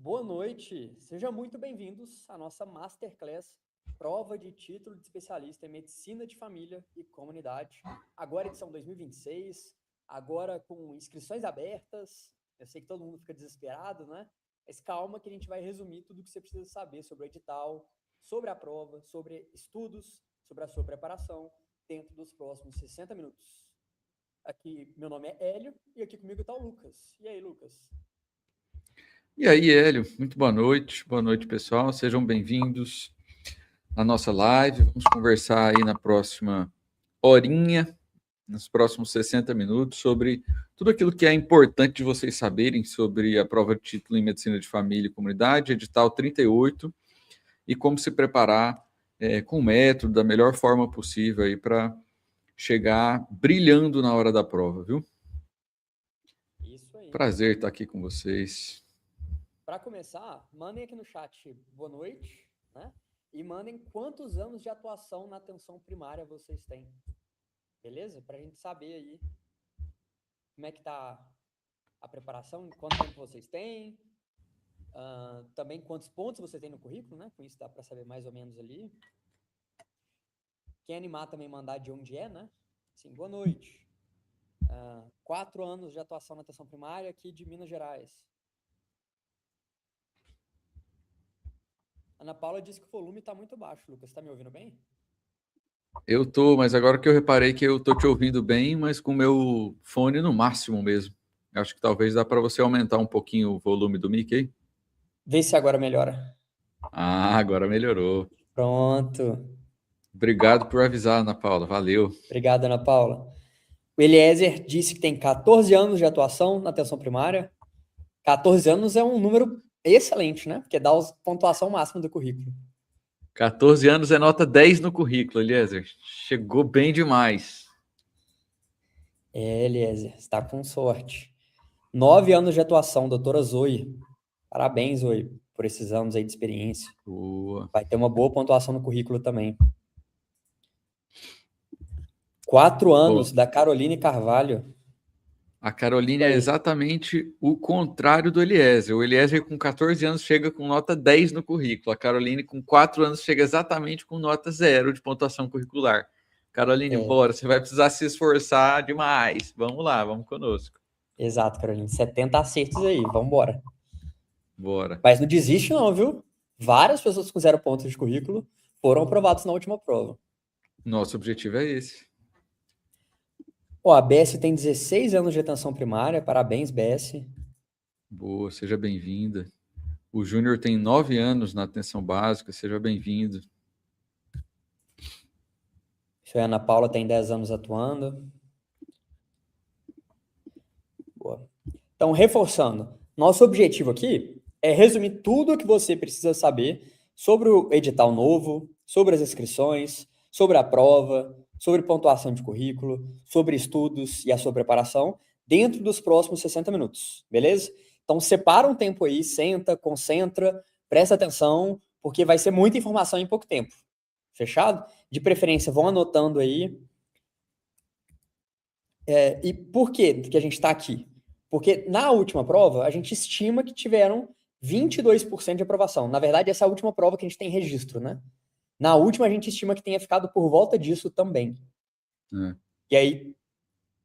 Boa noite, sejam muito bem-vindos à nossa Masterclass, prova de título de especialista em Medicina de Família e Comunidade. Agora edição 2026, agora com inscrições abertas. Eu sei que todo mundo fica desesperado, né? Mas calma que a gente vai resumir tudo o que você precisa saber sobre o edital, sobre a prova, sobre estudos, sobre a sua preparação, dentro dos próximos 60 minutos. Aqui, meu nome é Hélio e aqui comigo está o Lucas. E aí, Lucas? E aí, Hélio, muito boa noite, pessoal, sejam bem-vindos à nossa live. Vamos conversar aí na próxima horinha, nos próximos 60 minutos, sobre tudo aquilo que é importante de vocês saberem sobre a prova de título em Medicina de Família e Comunidade, edital 38, e como se preparar com o método, da melhor forma possível aí para chegar brilhando na hora da prova, viu? Isso aí. Prazer estar aqui com vocês. Para começar, mandem aqui no chat boa noite, né? E mandem quantos anos de atuação na atenção primária vocês têm. Beleza? Para a gente saber aí como é que tá a preparação, quanto tempo vocês têm, também quantos pontos você tem no currículo, né? Com isso dá para saber mais ou menos ali. Quem animar também mandar de onde é, né? Sim, boa noite. 4 anos de atuação na atenção primária aqui de Minas Gerais. Ana Paula disse que o volume está muito baixo. Lucas, está me ouvindo bem? Eu tô, mas agora que eu reparei que eu tô te ouvindo bem, mas com o meu fone no máximo mesmo. Acho que talvez dá para você aumentar um pouquinho o volume do mic aí. Vê se agora melhora. Ah, agora melhorou. Pronto. Obrigado por avisar, Ana Paula. Valeu. Obrigado, Ana Paula. O Eliezer disse que tem 14 anos de atuação na atenção primária. 14 anos é um número excelente, né? Porque dá a pontuação máxima do currículo. 14 anos é nota 10 no currículo, Eliezer. Chegou bem demais. Eliezer, está com sorte. 9 anos de atuação, doutora Zoe. Parabéns, Zoe, por esses anos aí de experiência. Boa. Vai ter uma boa pontuação no currículo também. 4 anos da Caroline Carvalho. A Caroline é exatamente o contrário do Eliezer. O Eliezer, com 14 anos, chega com nota 10 no currículo. A Caroline, com 4 anos, chega exatamente com nota 0 de pontuação curricular. Caroline, bora, você vai precisar se esforçar demais. Vamos lá, vamos conosco. Exato, Caroline. 70 acertos aí, vamos embora. Bora. Mas não desiste não, viu? Várias pessoas com 0 pontos de currículo foram aprovadas na última prova. Nosso objetivo é esse. A BS tem 16 anos de atenção primária. Parabéns, BS. Boa, seja bem-vinda. O Júnior tem 9 anos na atenção básica. Seja bem-vindo. A Ana Paula tem 10 anos atuando. Boa. Então, reforçando, nosso objetivo aqui é resumir tudo o que você precisa saber sobre o edital novo, sobre as inscrições, sobre a prova, sobre pontuação de currículo, sobre estudos e a sua preparação dentro dos próximos 60 minutos, beleza? Então, separa um tempo aí, senta, concentra, presta atenção, porque vai ser muita informação em pouco tempo. Fechado? De preferência, vão anotando aí. E por que a gente está aqui? Porque na última prova, a gente estima que tiveram 22% de aprovação. Na verdade, essa é a última prova que a gente tem registro, né? Na última, a gente estima que tenha ficado por volta disso também. E aí,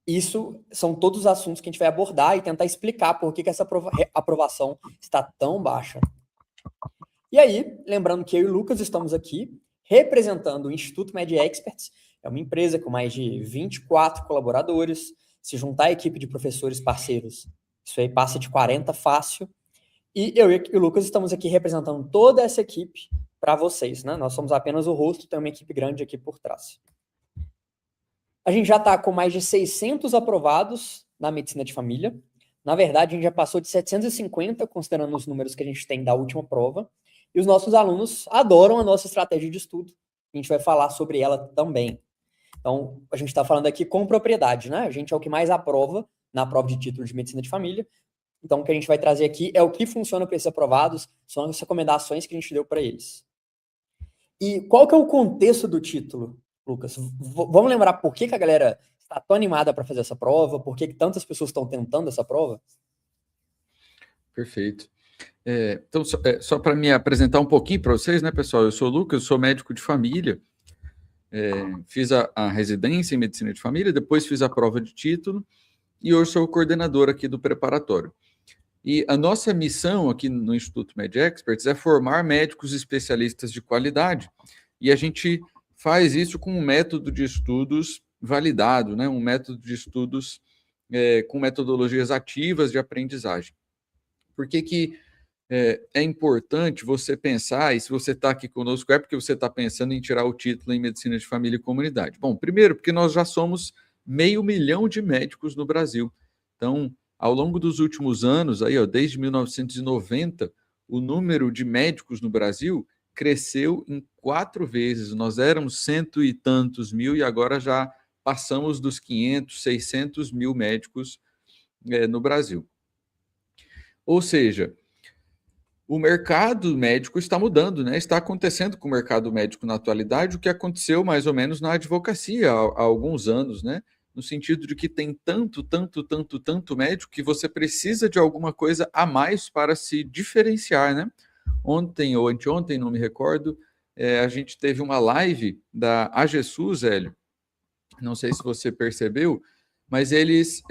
isso são todos os assuntos que a gente vai abordar e tentar explicar por que essa aprovação está tão baixa. E aí, lembrando que eu e o Lucas estamos aqui representando o Instituto Med Experts, é uma empresa com mais de 24 colaboradores. Se juntar a equipe de professores parceiros, isso aí passa de 40 fácil. E eu e o Lucas estamos aqui representando toda essa equipe para vocês, né? Nós somos apenas o rosto, tem uma equipe grande aqui por trás. A gente já está com mais de 600 aprovados na medicina de família. Na verdade, a gente já passou de 750, considerando os números que a gente tem da última prova. E os nossos alunos adoram a nossa estratégia de estudo. A gente vai falar sobre ela também. Então, a gente está falando aqui com propriedade, né? A gente é o que mais aprova na prova de título de medicina de família. Então, o que a gente vai trazer aqui é o que funciona para esses aprovados, são as recomendações que a gente deu para eles. E qual que é o contexto do título, Lucas? Vamos lembrar por que a galera está tão animada para fazer essa prova, por que tantas pessoas estão tentando essa prova? Perfeito. Então, só para me apresentar um pouquinho para vocês, né, pessoal? Eu sou o Lucas, eu sou médico de família, fiz a residência em medicina de família, depois fiz a prova de título e hoje sou o coordenador aqui do preparatório. E a nossa missão aqui no Instituto MedExperts é formar médicos especialistas de qualidade. E a gente faz isso com um método de estudos validado, né? Um método de estudos com metodologias ativas de aprendizagem. Por que é importante você pensar, e se você está aqui conosco, é porque você está pensando em tirar o título em Medicina de Família e Comunidade? Bom, primeiro, porque nós já somos 500.000 de médicos no Brasil. Então, ao longo dos últimos anos, aí, ó, desde 1990, o número de médicos no Brasil cresceu em 4 vezes. Nós éramos 100 e tantos mil e agora já passamos dos 500, 600 mil médicos no Brasil. Ou seja, o mercado médico está mudando, né? Está acontecendo com o mercado médico na atualidade o que aconteceu mais ou menos na advocacia há alguns anos, né? No sentido de que tem tanto médico que você precisa de alguma coisa a mais para se diferenciar, né? Ontem ou anteontem, não me recordo, a gente teve uma live da AGESUS, Hélio, não sei se você percebeu, mas eles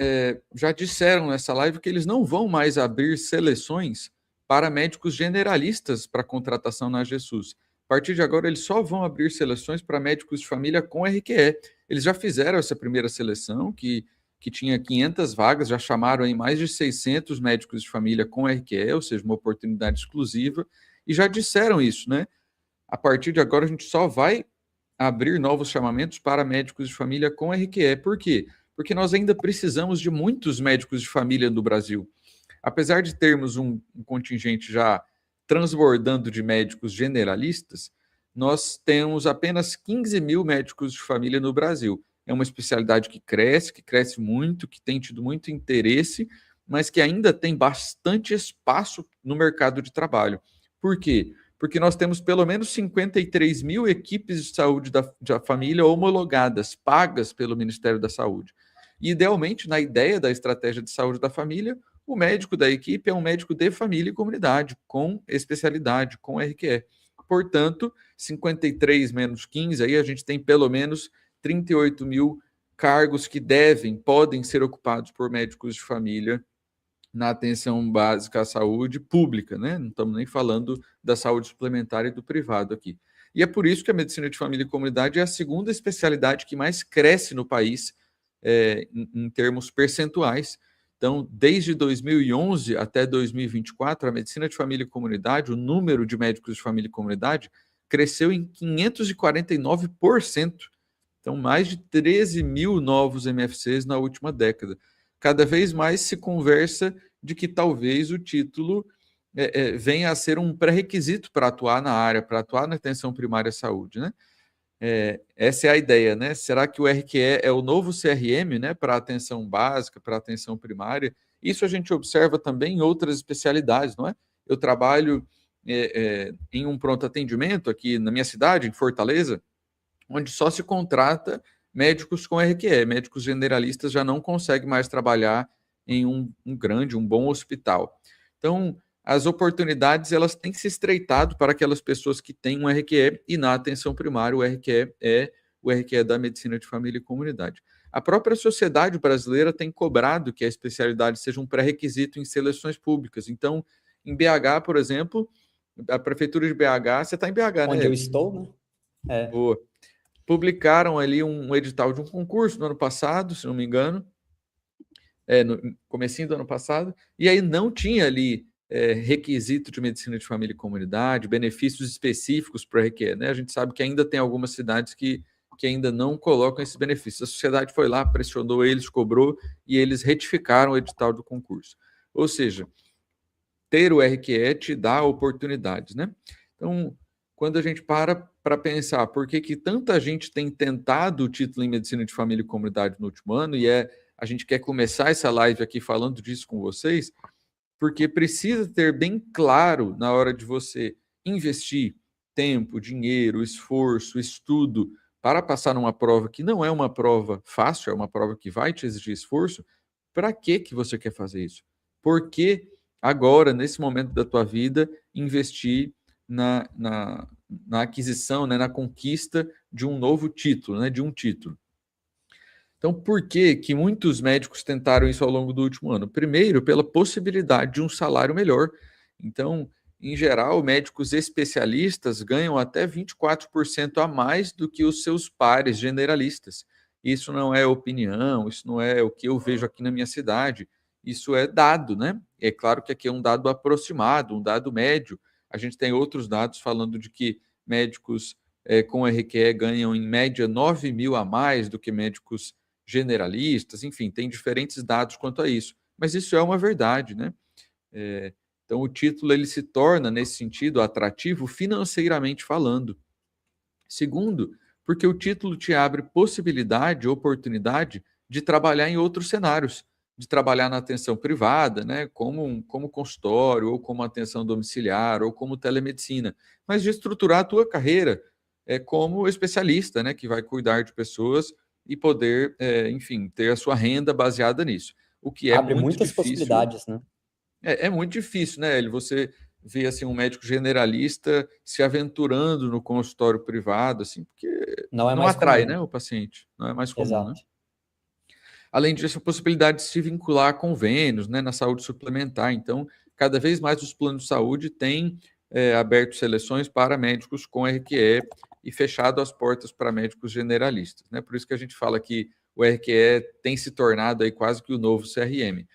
já disseram nessa live que eles não vão mais abrir seleções para médicos generalistas para contratação na AGESUS. A partir de agora, eles só vão abrir seleções para médicos de família com RQE. Eles já fizeram essa primeira seleção, que tinha 500 vagas, já chamaram aí mais de 600 médicos de família com RQE, ou seja, uma oportunidade exclusiva, e já disseram isso, né? A partir de agora, a gente só vai abrir novos chamamentos para médicos de família com RQE. Por quê? Porque nós ainda precisamos de muitos médicos de família no Brasil. Apesar de termos um contingente já transbordando de médicos generalistas, nós temos apenas 15.000 médicos de família no Brasil. É uma especialidade que cresce muito, que tem tido muito interesse, mas que ainda tem bastante espaço no mercado de trabalho. Por quê? Porque nós temos pelo menos 53 mil equipes de saúde da família homologadas, pagas pelo Ministério da Saúde. E, idealmente, na ideia da estratégia de saúde da família, o médico da equipe é um médico de família e comunidade, com especialidade, com RQE. Portanto, 53 menos 15, aí a gente tem pelo menos 38 mil cargos que podem ser ocupados por médicos de família na atenção básica à saúde pública, né? Não estamos nem falando da saúde suplementar e do privado aqui. E é por isso que a medicina de família e comunidade é a segunda especialidade que mais cresce no país em termos percentuais. Então, desde 2011 até 2024, a medicina de família e comunidade, o número de médicos de família e comunidade, cresceu em 549%. Então, mais de 13 mil novos MFCs na última década. Cada vez mais se conversa de que talvez o título venha a ser um pré-requisito para atuar na área, para atuar na atenção primária à saúde, né? Essa é a ideia, né? Será que o RQE é o novo CRM, né, para a atenção básica, para a atenção primária? Isso a gente observa também em outras especialidades, não é? Eu trabalho em um pronto atendimento aqui na minha cidade, em Fortaleza, onde só se contrata médicos com RQE. Médicos generalistas já não conseguem mais trabalhar em um bom hospital. Então, as oportunidades elas têm se estreitado para aquelas pessoas que têm um RQE e na atenção primária o RQE é o RQE da medicina de família e comunidade. A própria sociedade brasileira tem cobrado que a especialidade seja um pré-requisito em seleções públicas. Então, em BH, por exemplo, a prefeitura de BH, você está em BH, né? Onde eu estou, né? Boa. Publicaram ali um edital de um concurso no ano passado, se não me engano, no comecinho do ano passado, e aí não tinha ali requisito de medicina de família e comunidade, benefícios específicos para o RQE, né? A gente sabe que ainda tem algumas cidades que ainda não colocam esses benefícios. A sociedade foi lá, pressionou eles, cobrou, e eles retificaram o edital do concurso. Ou seja, ter o RQE te dá oportunidades, né? Então, quando a gente para pensar por que tanta gente tem tentado o título em medicina de família e comunidade no último ano, e a gente quer começar essa live aqui falando disso com vocês, porque precisa ter bem claro na hora de você investir tempo, dinheiro, esforço, estudo para passar numa prova que não é uma prova fácil, é uma prova que vai te exigir esforço. Para que você quer fazer isso? Por que agora, nesse momento da tua vida, investir na aquisição, né, na conquista de um novo título, né, de um título. Então, por que muitos médicos tentaram isso ao longo do último ano? Primeiro, pela possibilidade de um salário melhor. Então, em geral, médicos especialistas ganham até 24% a mais do que os seus pares generalistas. Isso não é opinião, isso não é o que eu vejo aqui na minha cidade, isso é dado, né? É claro que aqui é um dado aproximado, um dado médio. A gente tem outros dados falando de que médicos com RQE ganham, em média, 9 mil a mais do que médicos generalistas, enfim, tem diferentes dados quanto a isso. Mas isso é uma verdade, né? Então, o título ele se torna, nesse sentido, atrativo financeiramente falando. Segundo, porque o título te abre possibilidade, oportunidade de trabalhar em outros cenários, de trabalhar na atenção privada, né, como consultório, ou como atenção domiciliar, ou como telemedicina, mas de estruturar a tua carreira como especialista, né, que vai cuidar de pessoas e poder, enfim, ter a sua renda baseada nisso. O que é Abre muito muitas difícil. possibilidades, né? É muito difícil, né, Hélio? Você vê assim, um médico generalista se aventurando no consultório privado, assim, porque Não é não mais atrai, comum. né, o paciente, não é mais comum, né? Exato. Além disso, a possibilidade de se vincular a convênios, né, na saúde suplementar. Então, cada vez mais os planos de saúde têm aberto seleções para médicos com RQE e fechado as portas para médicos generalistas, né? Por isso que a gente fala que o RQE tem se tornado aí quase que o novo CRM.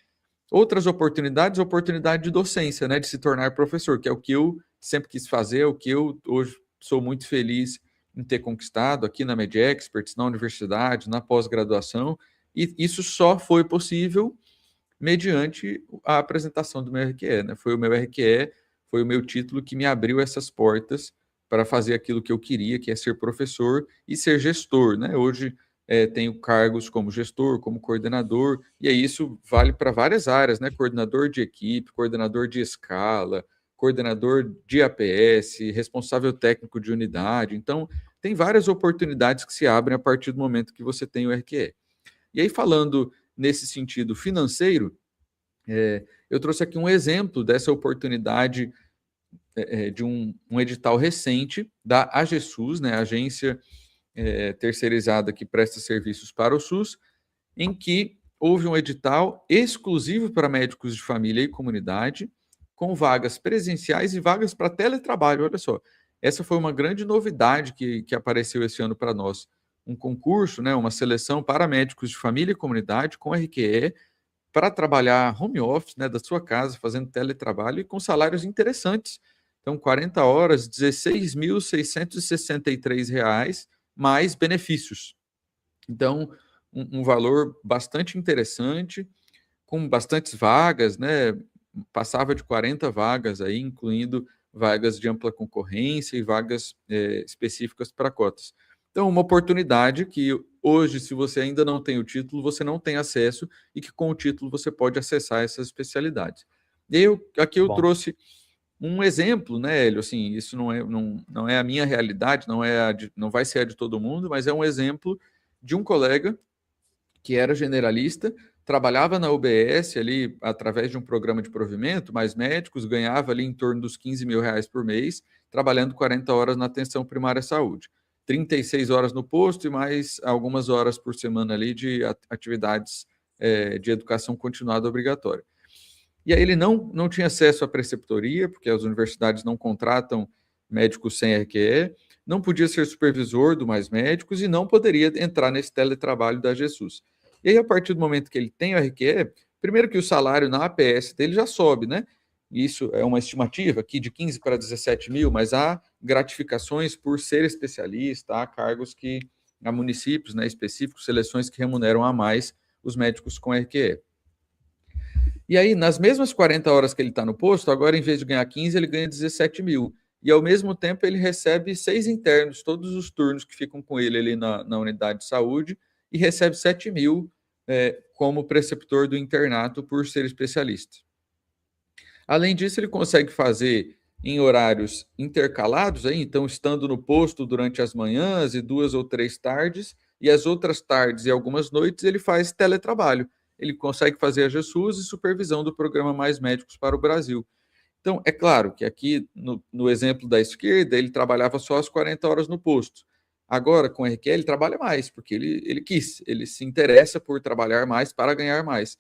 Outras oportunidades, oportunidade de docência, né, de se tornar professor, que é o que eu sempre quis fazer, o que eu hoje sou muito feliz em ter conquistado aqui na MedExperts, na universidade, na pós-graduação, e isso só foi possível mediante a apresentação do meu RQE, né? Foi o meu RQE, foi o meu título que me abriu essas portas para fazer aquilo que eu queria, que é ser professor e ser gestor, né? Hoje tenho cargos como gestor, como coordenador, e aí isso vale para várias áreas, né? Coordenador de equipe, coordenador de escala, coordenador de APS, responsável técnico de unidade. Então, tem várias oportunidades que se abrem a partir do momento que você tem o RQE. E aí, falando nesse sentido financeiro, eu trouxe aqui um exemplo dessa oportunidade de um edital recente da AGSUS, né, Agência Terceirizada que presta serviços para o SUS, em que houve um edital exclusivo para médicos de família e comunidade, com vagas presenciais e vagas para teletrabalho. Olha só, essa foi uma grande novidade que apareceu esse ano para nós. Um concurso, né, uma seleção para médicos de família e comunidade com RQE, para trabalhar home office, né, da sua casa, fazendo teletrabalho e com salários interessantes. Então, 40 horas, R$ 16.663, mais benefícios. Então, um valor bastante interessante, com bastantes vagas, né? Passava de 40 vagas aí, incluindo vagas de ampla concorrência e vagas específicas para cotas. Então, uma oportunidade que hoje, se você ainda não tem o título, você não tem acesso e que com o título você pode acessar essas especialidades. E aqui eu Bom, trouxe um exemplo, né, Hélio? Assim, isso não é a minha realidade, não vai ser a de todo mundo, mas é um exemplo de um colega que era generalista, trabalhava na UBS ali através de um programa de provimento, mais médicos, ganhava ali em torno dos R$ 15.000 por mês, trabalhando 40 horas na atenção primária à saúde. 36 horas no posto e mais algumas horas por semana ali de atividades de educação continuada obrigatória. E aí ele não tinha acesso à preceptoria, porque as universidades não contratam médicos sem RQE, não podia ser supervisor do Mais Médicos e não poderia entrar nesse teletrabalho da Jesus. E aí, a partir do momento que ele tem o RQE, primeiro que o salário na APS dele já sobe, né? Isso é uma estimativa aqui de 15 para 17 mil, mas há gratificações por ser especialista, há cargos há municípios, né, específicos, seleções que remuneram a mais os médicos com RQE. E aí, nas mesmas 40 horas que ele está no posto, agora, em vez de ganhar 15, ele ganha 17 mil. E, ao mesmo tempo, ele recebe 6 internos, todos os turnos que ficam com ele ali na unidade de saúde, e recebe 7 mil como preceptor do internato por ser especialista. Além disso, ele consegue fazer em horários intercalados, aí, então, estando no posto durante as manhãs e 2 ou 3 tardes, e as outras tardes e algumas noites ele faz teletrabalho. ele consegue fazer a GESUS e supervisão do programa Mais Médicos para o Brasil. Então, é claro que aqui, no exemplo da esquerda, ele trabalhava só as 40 horas no posto. Agora, com o RQE, ele trabalha mais, porque ele quis, ele se interessa por trabalhar mais para ganhar mais.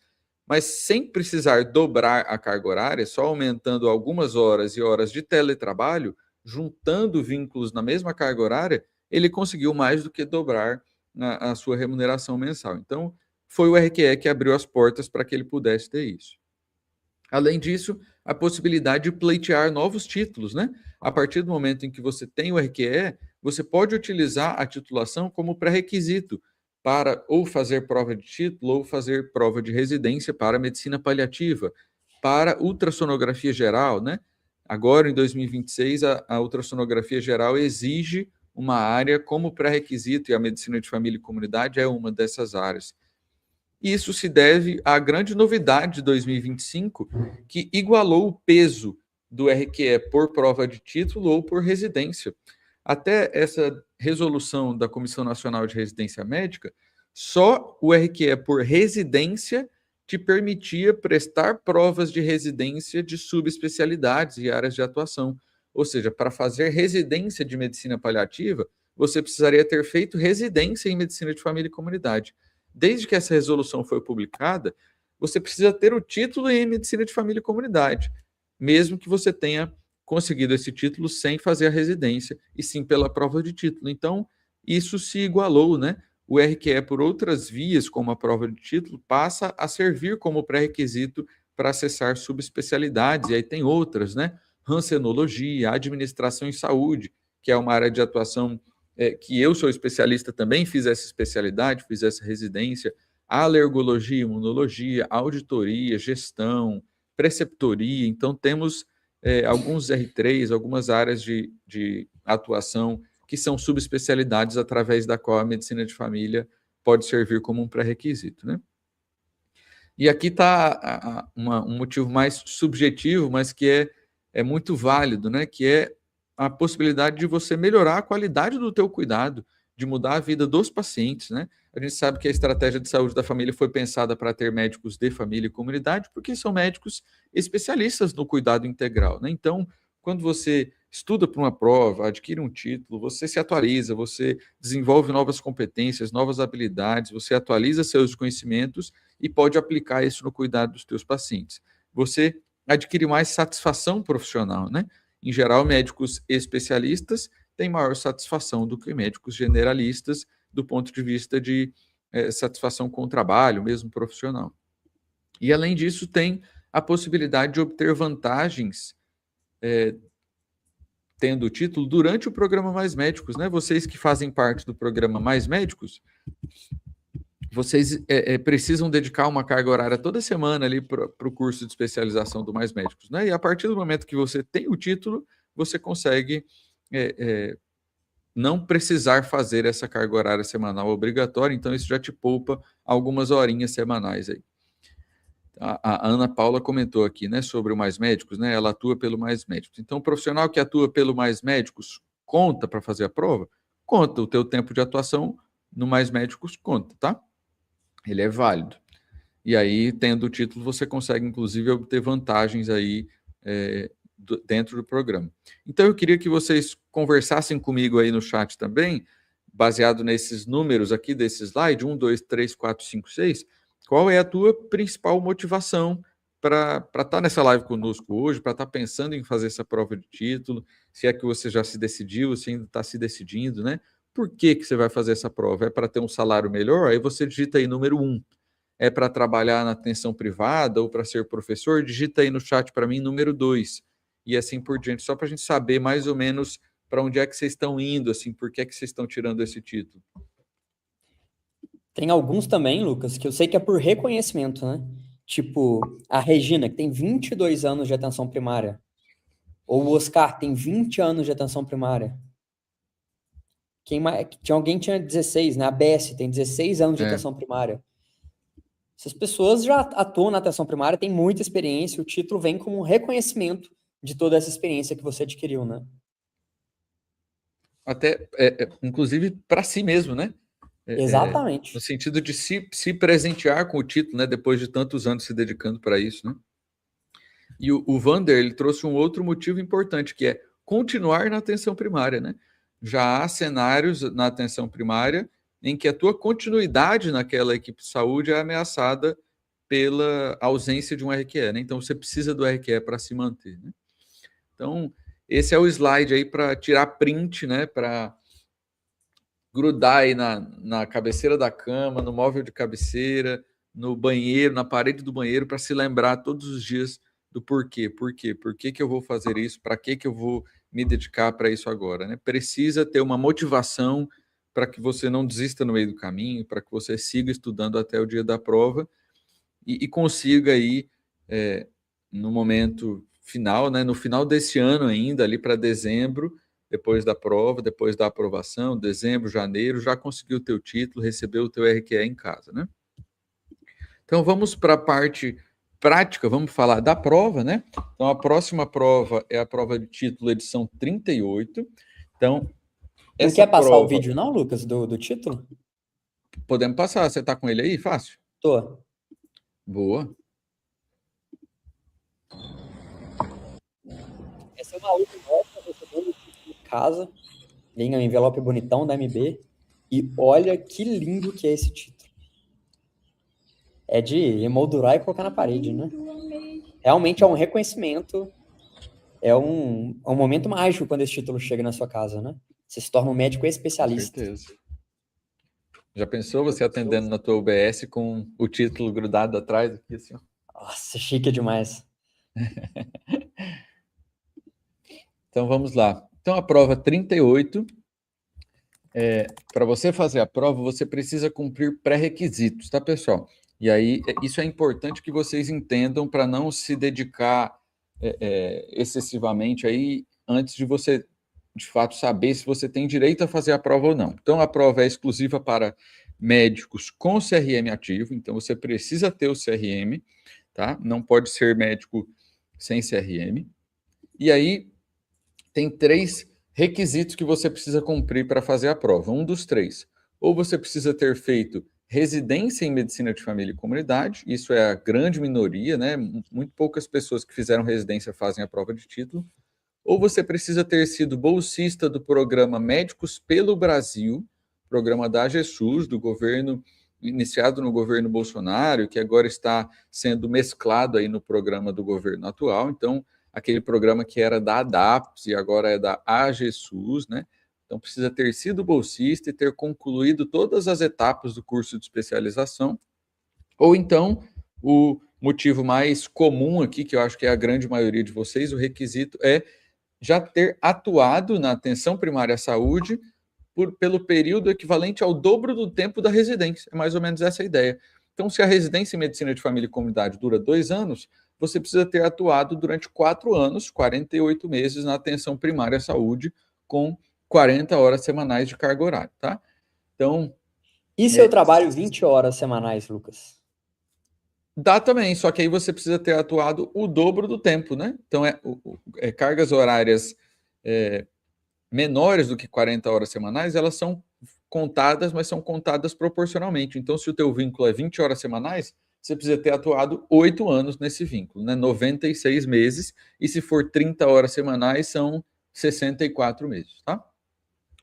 Mas sem precisar dobrar a carga horária, só aumentando algumas horas e horas de teletrabalho, juntando vínculos na mesma carga horária, ele conseguiu mais do que dobrar a sua remuneração mensal. Então, foi o RQE que abriu as portas para que ele pudesse ter isso. Além disso, a possibilidade de pleitear novos títulos, né? A partir do momento em que você tem o RQE, você pode utilizar a titulação como pré-requisito para ou fazer prova de título ou fazer prova de residência para medicina paliativa, para ultrassonografia geral, né? Agora, em 2026, a ultrassonografia geral exige uma área como pré-requisito e a medicina de família e comunidade é uma dessas áreas. Isso se deve à grande novidade de 2025, que igualou o peso do RQE por prova de título ou por residência. Até essa resolução da Comissão Nacional de Residência Médica, só o RQE por residência te permitia prestar provas de residência de subespecialidades e áreas de atuação. Ou seja, para fazer residência de medicina paliativa, você precisaria ter feito residência em medicina de família e comunidade. Desde que essa resolução foi publicada, você precisa ter o título em medicina de família e comunidade, mesmo que você tenha conseguido esse título sem fazer a residência, e sim pela prova de título. Então, isso se igualou, né? O RQE, por outras vias, como a prova de título, passa a servir como pré-requisito para acessar subespecialidades, e aí tem outras, né? Rancenologia, administração em saúde, que é uma área de atuação que eu sou especialista também, fiz essa especialidade, fiz essa residência, alergologia, imunologia, auditoria, gestão, preceptoria. Então, temos alguns R3, algumas áreas de atuação que são subespecialidades através da qual a medicina de família pode servir como um pré-requisito, né? E aqui está um motivo mais subjetivo, mas que é muito válido, né? Que é a possibilidade de você melhorar a qualidade do teu cuidado, de mudar a vida dos pacientes, né? A gente sabe que a estratégia de saúde da família foi pensada para ter médicos de família e comunidade, porque são médicos especialistas no cuidado integral, né? Então, quando você estuda para uma prova, adquire um título, você se atualiza, você desenvolve novas competências, novas habilidades, você atualiza seus conhecimentos e pode aplicar isso no cuidado dos teus pacientes. Você adquire mais satisfação profissional, né? Em geral, médicos especialistas têm maior satisfação do que médicos generalistas do ponto de vista de satisfação com o trabalho, mesmo profissional. E, além disso, tem a possibilidade de obter vantagens tendo o título durante o programa Mais Médicos, né? Vocês que fazem parte do programa Mais Médicos, vocês precisam dedicar uma carga horária toda semana ali para o curso de especialização do Mais Médicos, né? E a partir do momento que você tem o título, você consegue não precisar fazer essa carga horária semanal obrigatória, então isso já te poupa algumas horinhas semanais aí. A Ana Paula comentou aqui, né, sobre o Mais Médicos, né? Ela atua pelo Mais Médicos. Então, o profissional que atua pelo Mais Médicos conta para fazer a prova? Conta. O teu tempo de atuação no Mais Médicos conta, tá? Ele é válido. E aí, tendo o título, você consegue, inclusive, obter vantagens aí dentro do programa. Então, eu queria que vocês conversassem comigo aí no chat também, baseado nesses números aqui desse slide, 1, 2, 3, 4, 5, 6, qual é a tua principal motivação para estar nessa live conosco hoje, para estar pensando em fazer essa prova de título, se é que você já se decidiu, se ainda está se decidindo, né? Por que você vai fazer essa prova? É para ter um salário melhor? Aí você digita aí número 1. É para trabalhar na atenção privada ou para ser professor? Digita aí no chat para mim número 2. E assim por diante, só para a gente saber mais ou menos para onde é que vocês estão indo, assim, por que é que vocês estão tirando esse título. Tem alguns também, Lucas, que eu sei que é por reconhecimento, né? Tipo, a Regina, que tem 22 anos de atenção primária. Ou o Oscar, que tem 20 anos de atenção primária. Alguém tinha 16, né? A Bessie tem 16 anos de atenção primária. Essas pessoas já atuam na atenção primária, têm muita experiência, o título vem como um reconhecimento de toda essa experiência que você adquiriu, né? Até, inclusive, para si mesmo, né? Exatamente. No sentido de se presentear com o título, né? Depois de tantos anos se dedicando para isso, né? E o Vander, ele trouxe um outro motivo importante, que é continuar na atenção primária, né? Já há cenários na atenção primária em que a tua continuidade naquela equipe de saúde é ameaçada pela ausência de um RQE, né? Então você precisa do RQE para se manter, né? Então, esse é o slide aí para tirar print, né? Para grudar aí na cabeceira da cama, no móvel de cabeceira, no banheiro, na parede do banheiro, para se lembrar todos os dias do porquê. Por que eu vou fazer isso? Para que eu vou me dedicar para isso agora? Né? Precisa ter uma motivação para que você não desista no meio do caminho, para que você siga estudando até o dia da prova e consiga aí, no momento final, né, no final desse ano ainda, ali para dezembro, depois da prova, depois da aprovação, dezembro, janeiro, já conseguiu o teu título, recebeu o teu RQE em casa, né? Então vamos para a parte prática, vamos falar da prova, né? Então a próxima prova é a prova de título edição 38. Então, não quer passar o vídeo não, Lucas, do título? Podemos passar, você está com ele aí? Fácil? Tô. Boa. Essa é uma outra nota, recebendo em casa. Vem um envelope bonitão da MB. E olha que lindo que é esse título. É de emoldurar e colocar na parede, né? Realmente é um reconhecimento. É um momento mágico quando esse título chega na sua casa, né? Você se torna um médico especialista. Com certeza. Já pensou você atendendo na tua UBS com o título grudado atrás aqui, assim, ó? Nossa, chique demais. Então vamos lá. Então a prova 38, para você fazer a prova, você precisa cumprir pré-requisitos, tá, pessoal? E aí isso é importante que vocês entendam para não se dedicar excessivamente aí antes de você, de fato, saber se você tem direito a fazer a prova ou não. Então a prova é exclusiva para médicos com CRM ativo, então você precisa ter o CRM, tá? Não pode ser médico sem CRM. E aí tem 3 requisitos que você precisa cumprir para fazer a prova. Um dos 3. Ou você precisa ter feito residência em medicina de família e comunidade, isso é a grande minoria, né? Muito poucas pessoas que fizeram residência fazem a prova de título. Ou você precisa ter sido bolsista do programa Médicos pelo Brasil, programa da AGESUS, do governo, iniciado no governo Bolsonaro, que agora está sendo mesclado aí no programa do governo atual. Então, aquele programa que era da ADAPS e agora é da AGESUS, né? Então, precisa ter sido bolsista e ter concluído todas as etapas do curso de especialização. Ou então, o motivo mais comum aqui, que eu acho que é a grande maioria de vocês, o requisito é já ter atuado na atenção primária à saúde pelo período equivalente ao dobro do tempo da residência. É mais ou menos essa a ideia. Então, se a residência em medicina de família e comunidade dura 2 anos, você precisa ter atuado durante 4 anos, 48 meses, na atenção primária à saúde, com 40 horas semanais de carga horária, tá? Então... E se eu trabalho 20 horas semanais, Lucas? Dá também, só que aí você precisa ter atuado o dobro do tempo, né? Então, cargas horárias menores do que 40 horas semanais, elas são contadas, mas são contadas proporcionalmente. Então, se o teu vínculo é 20 horas semanais, você precisa ter atuado 8 anos nesse vínculo, né? 96 meses, e se for 30 horas semanais, são 64 meses, tá?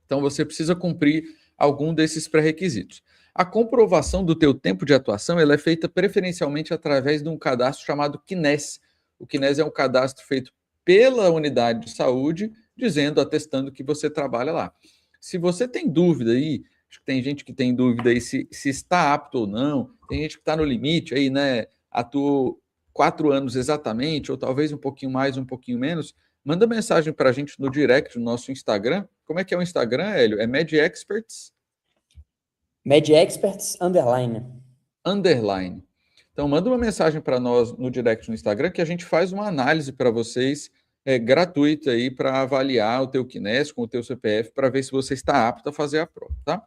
Então, você precisa cumprir algum desses pré-requisitos. A comprovação do teu tempo de atuação ela é feita preferencialmente através de um cadastro chamado CNES. O CNES é um cadastro feito pela unidade de saúde, dizendo, atestando que você trabalha lá. Se você tem dúvida aí, acho que tem gente que tem dúvida aí se está apto ou não, tem gente que está no limite aí, né? Atuou 4 anos exatamente, ou talvez um pouquinho mais, um pouquinho menos, manda mensagem para a gente no direct do nosso Instagram. Como é que é o Instagram, Hélio? É MedExperts? MedExperts _. Então, manda uma mensagem para nós no direct no Instagram que a gente faz uma análise para vocês gratuita aí para avaliar o teu CNES com o teu CPF para ver se você está apto a fazer a prova, tá?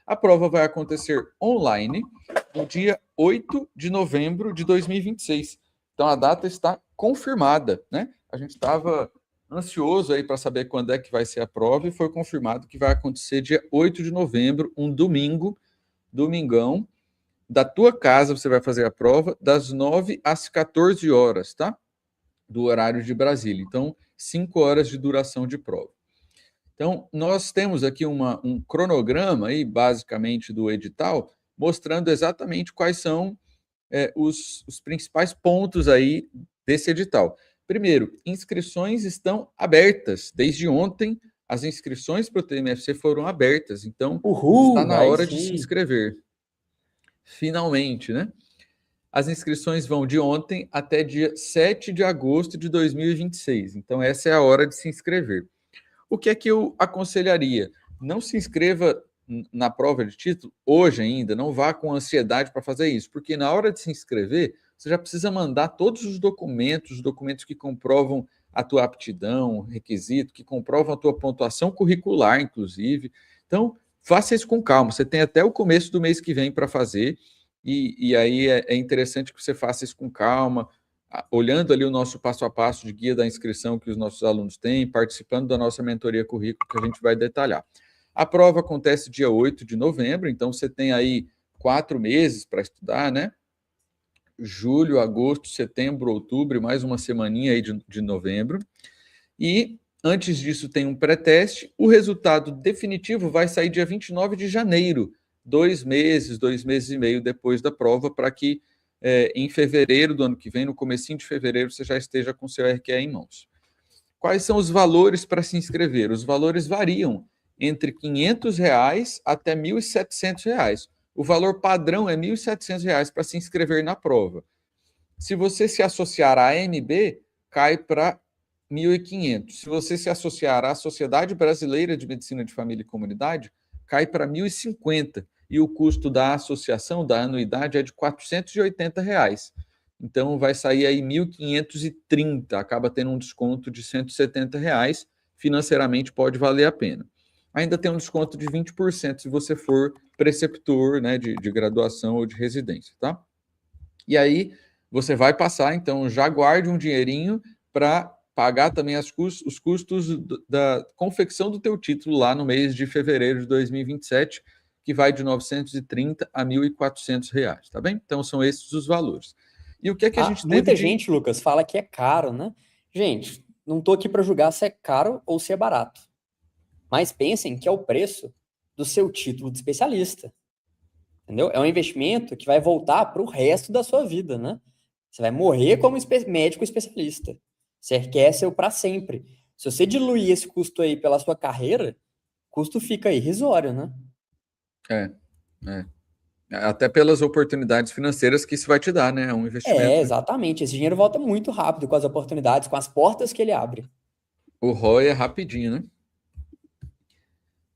A prova vai acontecer online no dia 8 de novembro de 2026. Então, a data está confirmada, né? A gente estava ansioso aí para saber quando é que vai ser a prova e foi confirmado que vai acontecer dia 8 de novembro, um domingo, domingão, da tua casa você vai fazer a prova das 9 às 14 horas, tá? Do horário de Brasília. Então, 5 horas de duração de prova. Então, nós temos aqui um cronograma aí, basicamente, do edital, mostrando exatamente quais são os principais pontos aí desse edital. Primeiro, inscrições estão abertas. Desde ontem, as inscrições para o TMFC foram abertas. Então, está na Aí hora de se sim. inscrever. Finalmente, né? As inscrições vão de ontem até dia 7 de agosto de 2026. Então, essa é a hora de se inscrever. O que é que eu aconselharia? Não se inscreva na prova de título hoje ainda, não vá com ansiedade para fazer isso, porque na hora de se inscrever, você já precisa mandar todos os documentos que comprovam a tua aptidão, requisito, que comprovam a tua pontuação curricular, inclusive. Então, faça isso com calma. Você tem até o começo do mês que vem para fazer, e aí é interessante que você faça isso com calma, olhando ali o nosso passo a passo de guia da inscrição que os nossos alunos têm, participando da nossa mentoria currículo, que a gente vai detalhar. A prova acontece dia 8 de novembro, então você tem aí 4 meses para estudar, né? Julho, agosto, setembro, outubro, mais uma semaninha aí de novembro. E antes disso tem um pré-teste. O resultado definitivo vai sair dia 29 de janeiro, 2 meses e meio depois da prova, para que em fevereiro do ano que vem, no comecinho de fevereiro, você já esteja com seu RQE em mãos. Quais são os valores para se inscrever? Os valores variam entre R$ 500 até R$ 1.700. O valor padrão é R$ 1.700 para se inscrever na prova. Se você se associar à AMB, cai para 1.500. Se você se associar à Sociedade Brasileira de Medicina de Família e Comunidade, cai para 1.050. E o custo da associação, da anuidade, é de R$ 480. Então, vai sair aí 1.530, acaba tendo um desconto de R$ 170. Financeiramente, pode valer a pena. Ainda tem um desconto de 20% se você for preceptor, né, de graduação ou de residência, tá? E aí, você vai passar, então, já guarde um dinheirinho para pagar também os custos da confecção do teu título lá no mês de fevereiro de 2027, que vai de 930 a 1.400 reais, tá bem? Então, são esses os valores. E o que é que a gente teve Muita gente, Lucas, fala que é caro, né? Gente, não tô aqui para julgar se é caro ou se é barato. Mas pensem que é o preço do seu título de especialista. Entendeu? É um investimento que vai voltar para o resto da sua vida, né? Você vai morrer como médico especialista. Você quer ser para sempre. Se você diluir esse custo aí pela sua carreira, o custo fica irrisório, né? Até pelas oportunidades financeiras que isso vai te dar, né? É um investimento. Exatamente. Esse dinheiro volta muito rápido com as oportunidades, com as portas que ele abre. O ROI é rapidinho, né?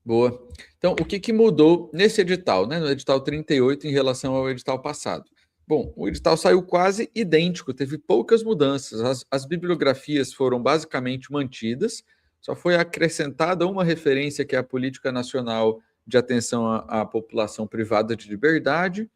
Boa. Então, o que mudou nesse edital, né? No edital 38 em relação ao edital passado? Bom, o edital saiu quase idêntico, teve poucas mudanças. As bibliografias foram basicamente mantidas, só foi acrescentada uma referência que é a Política Nacional de Atenção à População Privada de Liberdade,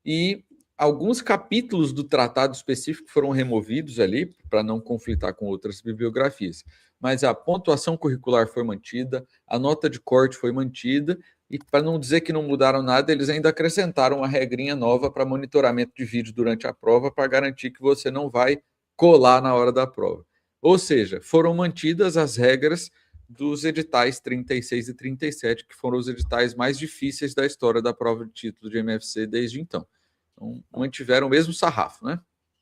e alguns capítulos do tratado específico foram removidos ali, para não conflitar com outras bibliografias. Mas a pontuação curricular foi mantida, a nota de corte foi mantida, e para não dizer que não mudaram nada, eles ainda acrescentaram uma regrinha nova para monitoramento de vídeo durante a prova, para garantir que você não vai colar na hora da prova. Ou seja, foram mantidas as regras dos editais 36 e 37, que foram os editais mais difíceis da história da prova de título de MFC desde então. Então, mantiveram o mesmo sarrafo, né?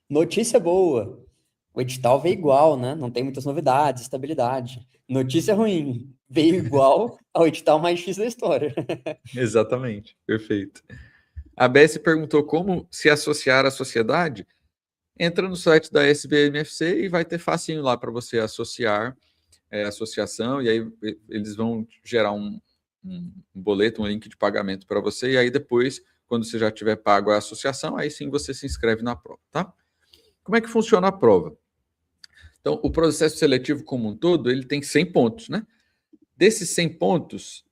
Notícia boa. O edital veio igual, né? Não tem muitas novidades, estabilidade. Notícia ruim. Veio igual ao edital mais difícil da história. Exatamente, perfeito. A Bessie perguntou como se associar à sociedade. Entra no site da SBMFC e vai ter facinho lá para você associar a associação, e aí eles vão gerar um boleto, um link de pagamento para você, e aí depois, quando você já tiver pago a associação, aí sim você se inscreve na prova, tá? Como é que funciona a prova? Então, o processo seletivo como um todo, ele tem 100 pontos, né? Desses 100 pontos,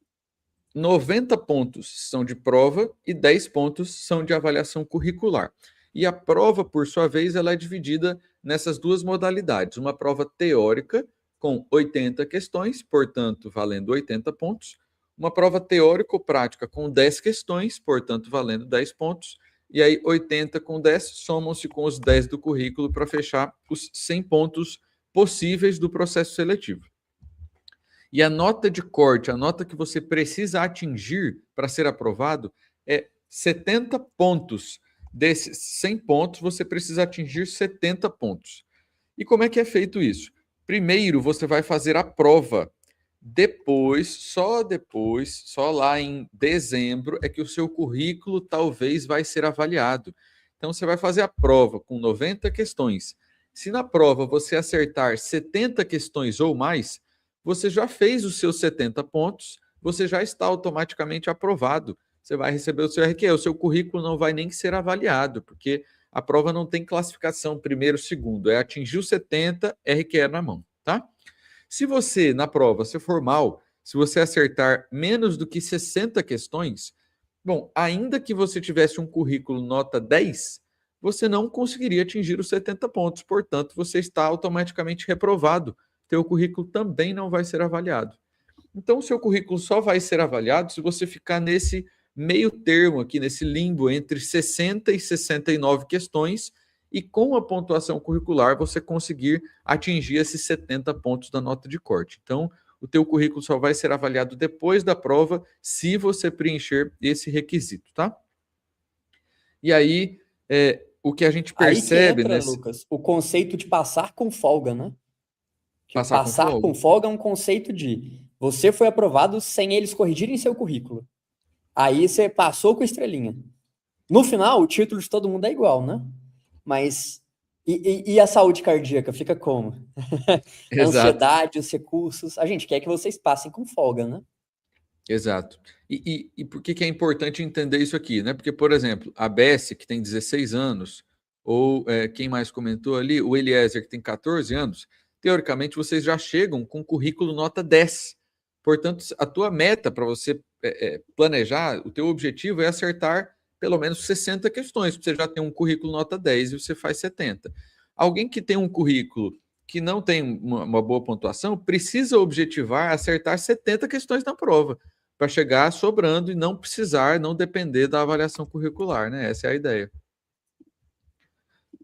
90 pontos são de prova e 10 pontos são de avaliação curricular. E a prova, por sua vez, ela é dividida nessas duas modalidades. Uma prova teórica, com 80 questões, portanto, valendo 80 pontos. uma prova teórico-prática com 10 questões, portanto, valendo 10 pontos, e aí 80 com 10 somam-se com os 10 do currículo para fechar os 100 pontos possíveis do processo seletivo. E a nota de corte, a nota que você precisa atingir para ser aprovado é 70 pontos. Desses 100 pontos, você precisa atingir 70 pontos. E como é que é feito isso? Primeiro, você vai fazer a prova. Depois, só lá em dezembro, é que o seu currículo talvez vai ser avaliado. Então, você vai fazer a prova com 90 questões. Se na prova você acertar 70 questões ou mais, você já fez os seus 70 pontos, você já está automaticamente aprovado. Você vai receber o seu RQE, o seu currículo não vai nem ser avaliado, porque a prova não tem classificação primeiro, segundo, é atingir os 70, RQE na mão, tá? Se você, na prova, se for mal, se você acertar menos do que 60 questões, bom, ainda que você tivesse um currículo nota 10, você não conseguiria atingir os 70 pontos, portanto, você está automaticamente reprovado. Teu currículo também não vai ser avaliado. Então, o seu currículo só vai ser avaliado se você ficar nesse meio termo aqui, nesse limbo entre 60 e 69 questões, e com a pontuação curricular você conseguir atingir esses 70 pontos da nota de corte. Então, o teu currículo só vai ser avaliado depois da prova se você preencher esse requisito, tá? E aí, o que a gente percebe... Aí que entra, Lucas, o conceito de passar com folga, né? Passar com folga é um conceito de você foi aprovado sem eles corrigirem seu currículo. Aí você passou com estrelinha. No final, o título de todo mundo é igual, né? Mas e a saúde cardíaca fica como? A ansiedade, os recursos. A gente quer que vocês passem com folga, né? Exato. E por que é importante entender isso aqui, né? Porque, por exemplo, a Bessie, que tem 16 anos, ou quem mais comentou ali, o Eliezer, que tem 14 anos, teoricamente vocês já chegam com currículo nota 10. Portanto, a tua meta para você planejar, o teu objetivo é acertar pelo menos 60 questões, porque você já tem um currículo nota 10 e você faz 70. Alguém que tem um currículo que não tem uma boa pontuação precisa objetivar acertar 70 questões na prova, para chegar sobrando e não precisar, não depender da avaliação curricular, né? Essa é a ideia.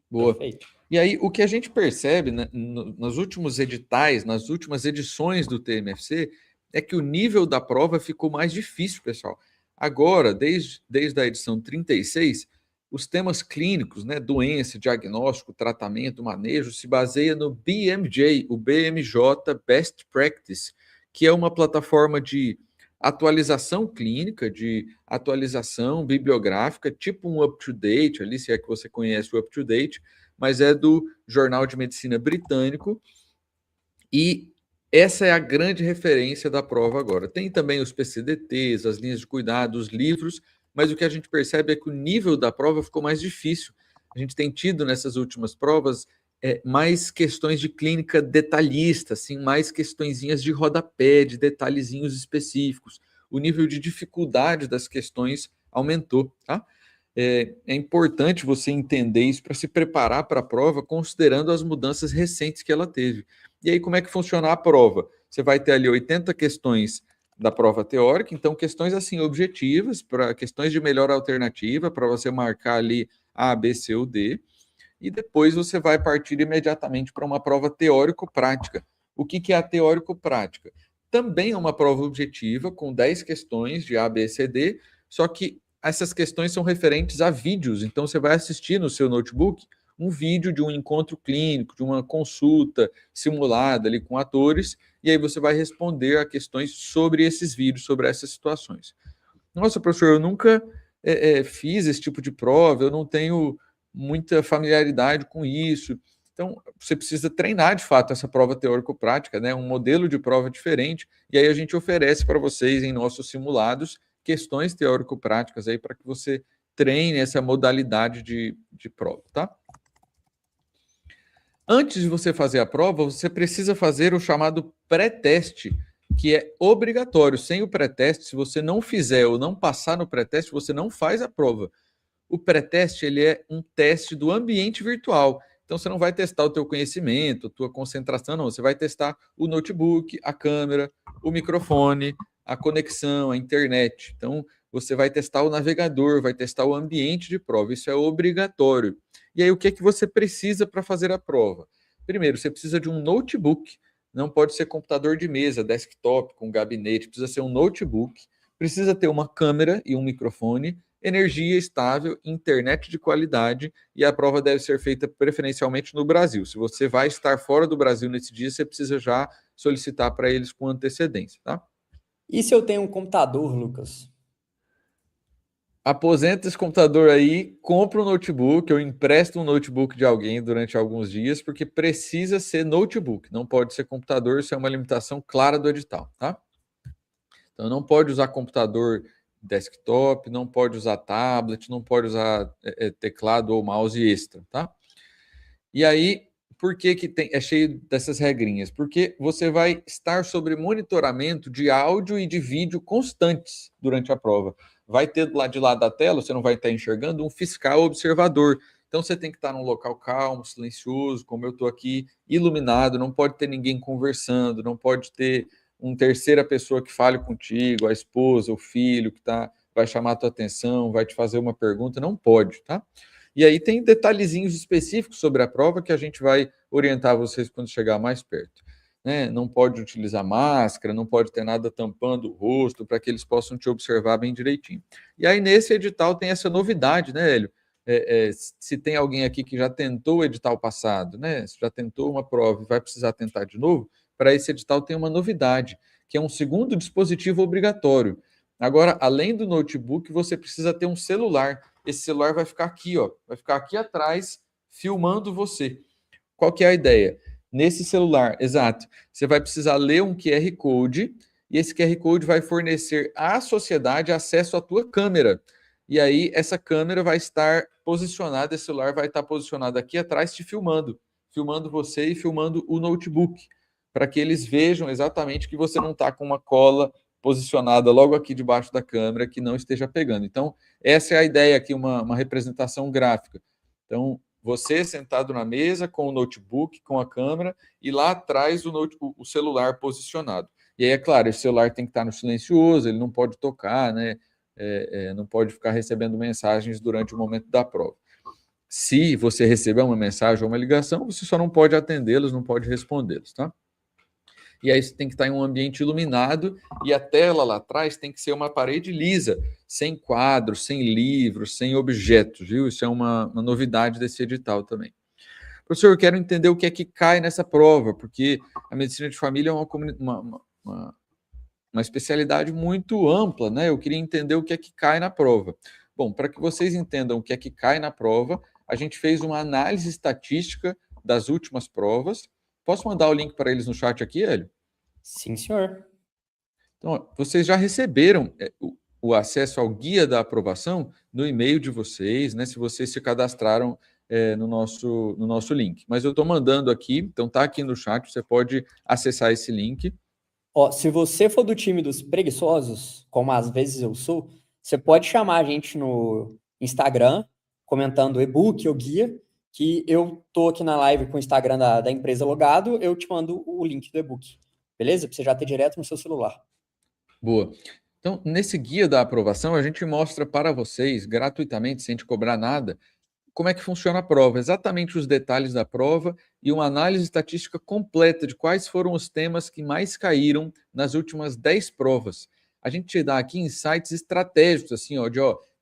Boa. Perfeito. E aí, o que a gente percebe, né, nos últimos editais, nas últimas edições do TMFC, é que o nível da prova ficou mais difícil, pessoal. Agora, desde a edição 36, os temas clínicos, né, doença, diagnóstico, tratamento, manejo, se baseia no BMJ, o BMJ Best Practice, que é uma plataforma de atualização clínica, de atualização bibliográfica, tipo um up-to-date, ali, se é que você conhece o up-to-date, mas é do Jornal de Medicina Britânico, e essa é a grande referência da prova agora. Tem também os PCDTs, as linhas de cuidado, os livros, mas o que a gente percebe é que o nível da prova ficou mais difícil. A gente tem tido nessas últimas provas mais questões de clínica detalhista, assim, mais questõezinhas de rodapé, de detalhezinhos específicos. O nível de dificuldade das questões aumentou, tá? É importante você entender isso para se preparar para a prova, considerando as mudanças recentes que ela teve. E aí, como é que funciona a prova? Você vai ter ali 80 questões da prova teórica, então questões assim objetivas, para questões de melhor alternativa, para você marcar ali A, B, C ou D, e depois você vai partir imediatamente para uma prova teórico-prática. O que é a teórico-prática? Também é uma prova objetiva, com 10 questões de A, B, C, D, só que essas questões são referentes a vídeos, então você vai assistir no seu notebook um vídeo de um encontro clínico, de uma consulta simulada ali com atores, e aí você vai responder a questões sobre esses vídeos, sobre essas situações. Nossa, professor, eu nunca fiz esse tipo de prova, eu não tenho muita familiaridade com isso. Então, você precisa treinar, de fato, essa prova teórico-prática, né? Um modelo de prova diferente, e aí a gente oferece para vocês, em nossos simulados, questões teórico-práticas aí para que você treine essa modalidade de prova, tá? Antes de você fazer a prova, você precisa fazer o chamado pré-teste, que é obrigatório. Sem o pré-teste, se você não fizer ou não passar no pré-teste, você não faz a prova. O pré-teste, ele é um teste do ambiente virtual. Então, você não vai testar o teu conhecimento, a tua concentração, não. Você vai testar o notebook, a câmera, o microfone, a conexão, a internet. Então, você vai testar o navegador, vai testar o ambiente de prova, isso é obrigatório. E aí, o que é que você precisa para fazer a prova? Primeiro, você precisa de um notebook, não pode ser computador de mesa, desktop, com gabinete, precisa ser um notebook, precisa ter uma câmera e um microfone, energia estável, internet de qualidade, e a prova deve ser feita preferencialmente no Brasil. Se você vai estar fora do Brasil nesse dia, você precisa já solicitar para eles com antecedência, tá? E se eu tenho um computador, Lucas? Aposenta esse computador aí, compra um notebook, ou empresta um notebook de alguém durante alguns dias, porque precisa ser notebook, não pode ser computador, isso é uma limitação clara do edital, tá? Então não pode usar computador desktop, não pode usar tablet, não pode usar teclado ou mouse extra, tá? E aí, por que que é cheio dessas regrinhas? Porque você vai estar sob monitoramento de áudio e de vídeo constantes durante a prova. Vai ter lá de lado da tela, você não vai estar enxergando, um fiscal observador. Então você tem que estar num local calmo, silencioso, como eu estou aqui, iluminado, não pode ter ninguém conversando, não pode ter uma terceira pessoa que fale contigo, a esposa, o filho que vai chamar a tua atenção, vai te fazer uma pergunta, não pode, tá? E aí tem detalhezinhos específicos sobre a prova que a gente vai orientar vocês quando chegar mais perto. Né? Não pode utilizar máscara, não pode ter nada tampando o rosto, para que eles possam te observar bem direitinho. E aí nesse edital tem essa novidade, né, Hélio? Se tem alguém aqui que já tentou o edital passado, né? Se já tentou uma prova e vai precisar tentar de novo, para esse edital tem uma novidade, que é um segundo dispositivo obrigatório. Agora, além do notebook, você precisa ter um celular. Esse celular vai ficar aqui, ó, vai ficar aqui atrás, filmando você. Qual que é a ideia? Nesse celular, exato, você vai precisar ler um QR Code e esse QR Code vai fornecer à sociedade acesso à tua câmera. E aí essa câmera vai estar posicionada, esse celular vai estar posicionado aqui atrás te filmando, filmando você e filmando o notebook, para que eles vejam exatamente que você não está com uma cola posicionada logo aqui debaixo da câmera que não esteja pegando. Então, essa é a ideia aqui, uma representação gráfica. Então, você sentado na mesa com o notebook, com a câmera, e lá atrás o celular posicionado. E aí, é claro, esse celular tem que estar no silencioso, ele não pode tocar, né? Não pode ficar recebendo mensagens durante o momento da prova. Se você receber uma mensagem ou uma ligação, você só não pode atendê-los, não pode respondê-los, tá? E aí você tem que estar em um ambiente iluminado e a tela lá atrás tem que ser uma parede lisa, sem quadros, sem livros, sem objetos, viu? Isso é uma novidade desse edital também. Professor, eu quero entender o que é que cai nessa prova, porque a medicina de família é uma especialidade muito ampla, né? Eu queria entender o que é que cai na prova. Bom, para que vocês entendam o que é que cai na prova, a gente fez uma análise estatística das últimas provas. Posso mandar o link para eles no chat aqui, Hélio? Sim, senhor. Então, vocês já receberam o acesso ao guia da aprovação no e-mail de vocês, né? Se vocês se cadastraram no nosso link. Mas eu estou mandando aqui, então está aqui no chat, você pode acessar esse link. Ó, se você for do time dos preguiçosos, como às vezes eu sou, você pode chamar a gente no Instagram, comentando e-book ou guia, que eu tô aqui na live com o Instagram da empresa logado, eu te mando o link do e-book. Beleza? Pra você já ter direto no seu celular. Boa. Então, nesse guia da aprovação, a gente mostra para vocês, gratuitamente, sem te cobrar nada, como é que funciona a prova, exatamente os detalhes da prova e uma análise estatística completa de quais foram os temas que mais caíram nas últimas 10 provas. A gente te dá aqui insights estratégicos, assim, ó,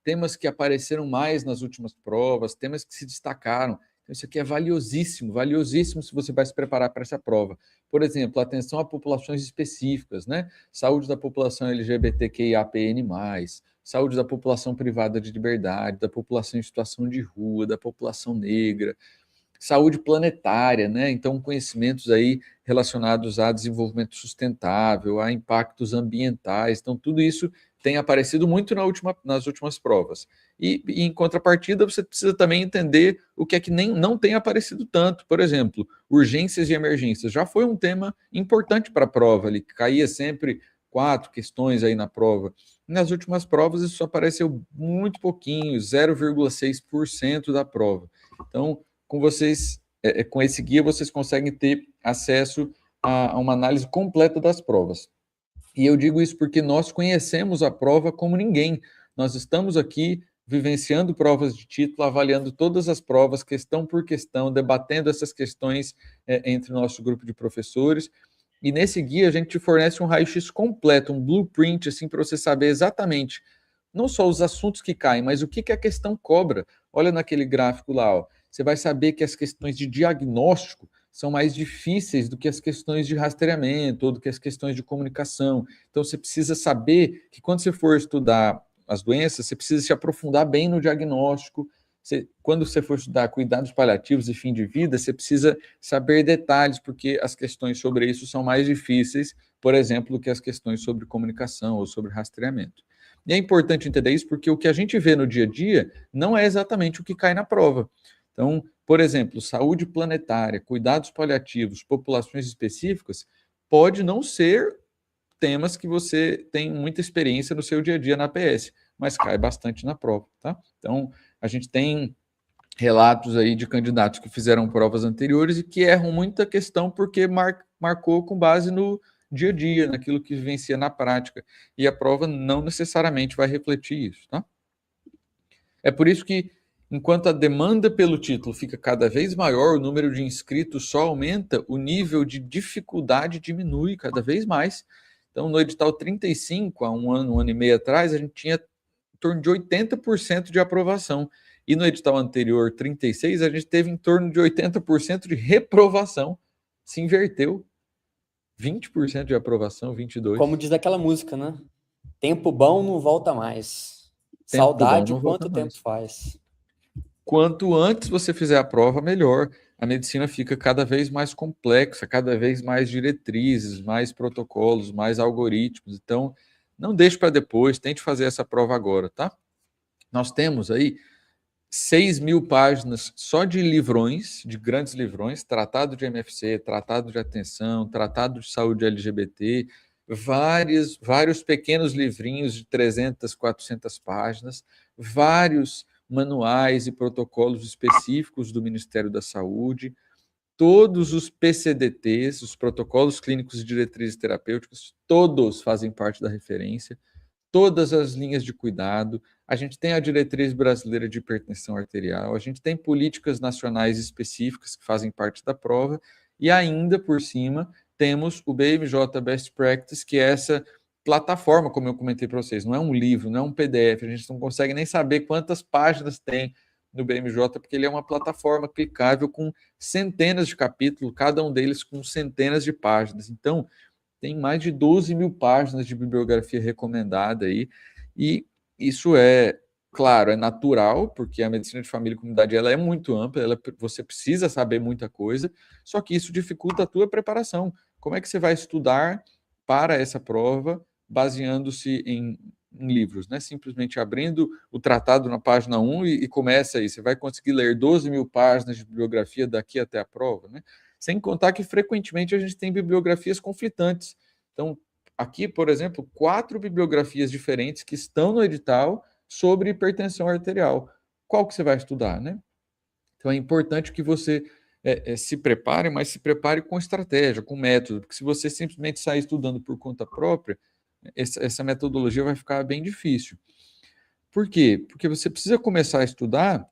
temas que apareceram mais nas últimas provas, temas que se destacaram. Então, isso aqui é valiosíssimo, valiosíssimo se você vai se preparar para essa prova. Por exemplo, atenção a populações específicas, né? Saúde da população LGBTQIAPN+, saúde da população privada de liberdade, da população em situação de rua, da população negra, saúde planetária, né? Então, conhecimentos aí relacionados a desenvolvimento sustentável, a impactos ambientais. Então, tudo isso tem aparecido muito nas últimas provas. E em contrapartida, você precisa também entender o que é que não tem aparecido tanto. Por exemplo, urgências e emergências. Já foi um tema importante para a prova, ali caía sempre 4 questões aí na prova. Nas últimas provas, isso apareceu muito pouquinho, 0,6% da prova. Então, com vocês, com esse guia, vocês conseguem ter acesso a uma análise completa das provas. E eu digo isso porque nós conhecemos a prova como ninguém. Nós estamos aqui vivenciando provas de título, avaliando todas as provas, questão por questão, debatendo essas questões entre o nosso grupo de professores. E nesse guia a gente te fornece um raio-x completo, um blueprint, assim, para você saber exatamente não só os assuntos que caem, mas o que a questão cobra. Olha naquele gráfico lá, ó. Você vai saber que as questões de diagnóstico são mais difíceis do que as questões de rastreamento ou do que as questões de comunicação. Então, você precisa saber que quando você for estudar as doenças, você precisa se aprofundar bem no diagnóstico. Quando você for estudar cuidados paliativos e fim de vida, você precisa saber detalhes, porque as questões sobre isso são mais difíceis, por exemplo, do que as questões sobre comunicação ou sobre rastreamento. E é importante entender isso porque o que a gente vê no dia a dia não é exatamente o que cai na prova. Então, por exemplo, saúde planetária, cuidados paliativos, populações específicas, pode não ser temas que você tem muita experiência no seu dia a dia na APS, mas cai bastante na prova, tá? Então, a gente tem relatos aí de candidatos que fizeram provas anteriores e que erram muita questão porque marcou com base no dia a dia, naquilo que vivencia na prática, e a prova não necessariamente vai refletir isso, tá? É por isso que, enquanto a demanda pelo título fica cada vez maior, o número de inscritos só aumenta, o nível de dificuldade diminui cada vez mais. Então, no edital 35, há um ano e meio atrás, a gente tinha em torno de 80% de aprovação. E no edital anterior, 36, a gente teve em torno de 80% de reprovação. Se inverteu. 20% de aprovação, 22%. Como diz aquela música, né? Tempo bom não volta mais. Tempo bom Saudade, não volta quanto tempo mais. faz? Quanto antes você fizer a prova, melhor. A medicina fica cada vez mais complexa, cada vez mais diretrizes, mais protocolos, mais algoritmos. Então, não deixe para depois, tente fazer essa prova agora, tá? Nós temos aí 6.000 páginas só de livrões, de grandes livrões, tratado de MFC, tratado de atenção, tratado de saúde LGBT, vários pequenos livrinhos de 300, 400 páginas, vários manuais e protocolos específicos do Ministério da Saúde, todos os PCDTs, os protocolos clínicos e diretrizes terapêuticas, todos fazem parte da referência, todas as linhas de cuidado, a gente tem a diretriz brasileira de hipertensão arterial, a gente tem políticas nacionais específicas que fazem parte da prova, e ainda por cima temos o BMJ Best Practice, que é essa plataforma, como eu comentei para vocês, não é um livro, não é um PDF, a gente não consegue nem saber quantas páginas tem no BMJ, porque ele é uma plataforma clicável com centenas de capítulos, cada um deles com centenas de páginas. Então, tem mais de 12.000 páginas de bibliografia recomendada aí, e isso é, claro, é natural, porque a medicina de família e comunidade ela é muito ampla, você precisa saber muita coisa, só que isso dificulta a tua preparação. Como é que você vai estudar para essa prova baseando-se em livros, né? Simplesmente abrindo o tratado na página 1 e começa aí. Você vai conseguir ler 12.000 páginas de bibliografia daqui até a prova, né? Sem contar que frequentemente a gente tem bibliografias conflitantes. Então, aqui, por exemplo, 4 bibliografias diferentes que estão no edital sobre hipertensão arterial. Qual que você vai estudar, né? Então é importante que você se prepare, mas se prepare com estratégia, com método, porque se você simplesmente sair estudando por conta própria, essa metodologia vai ficar bem difícil. Por quê? Porque você precisa começar a estudar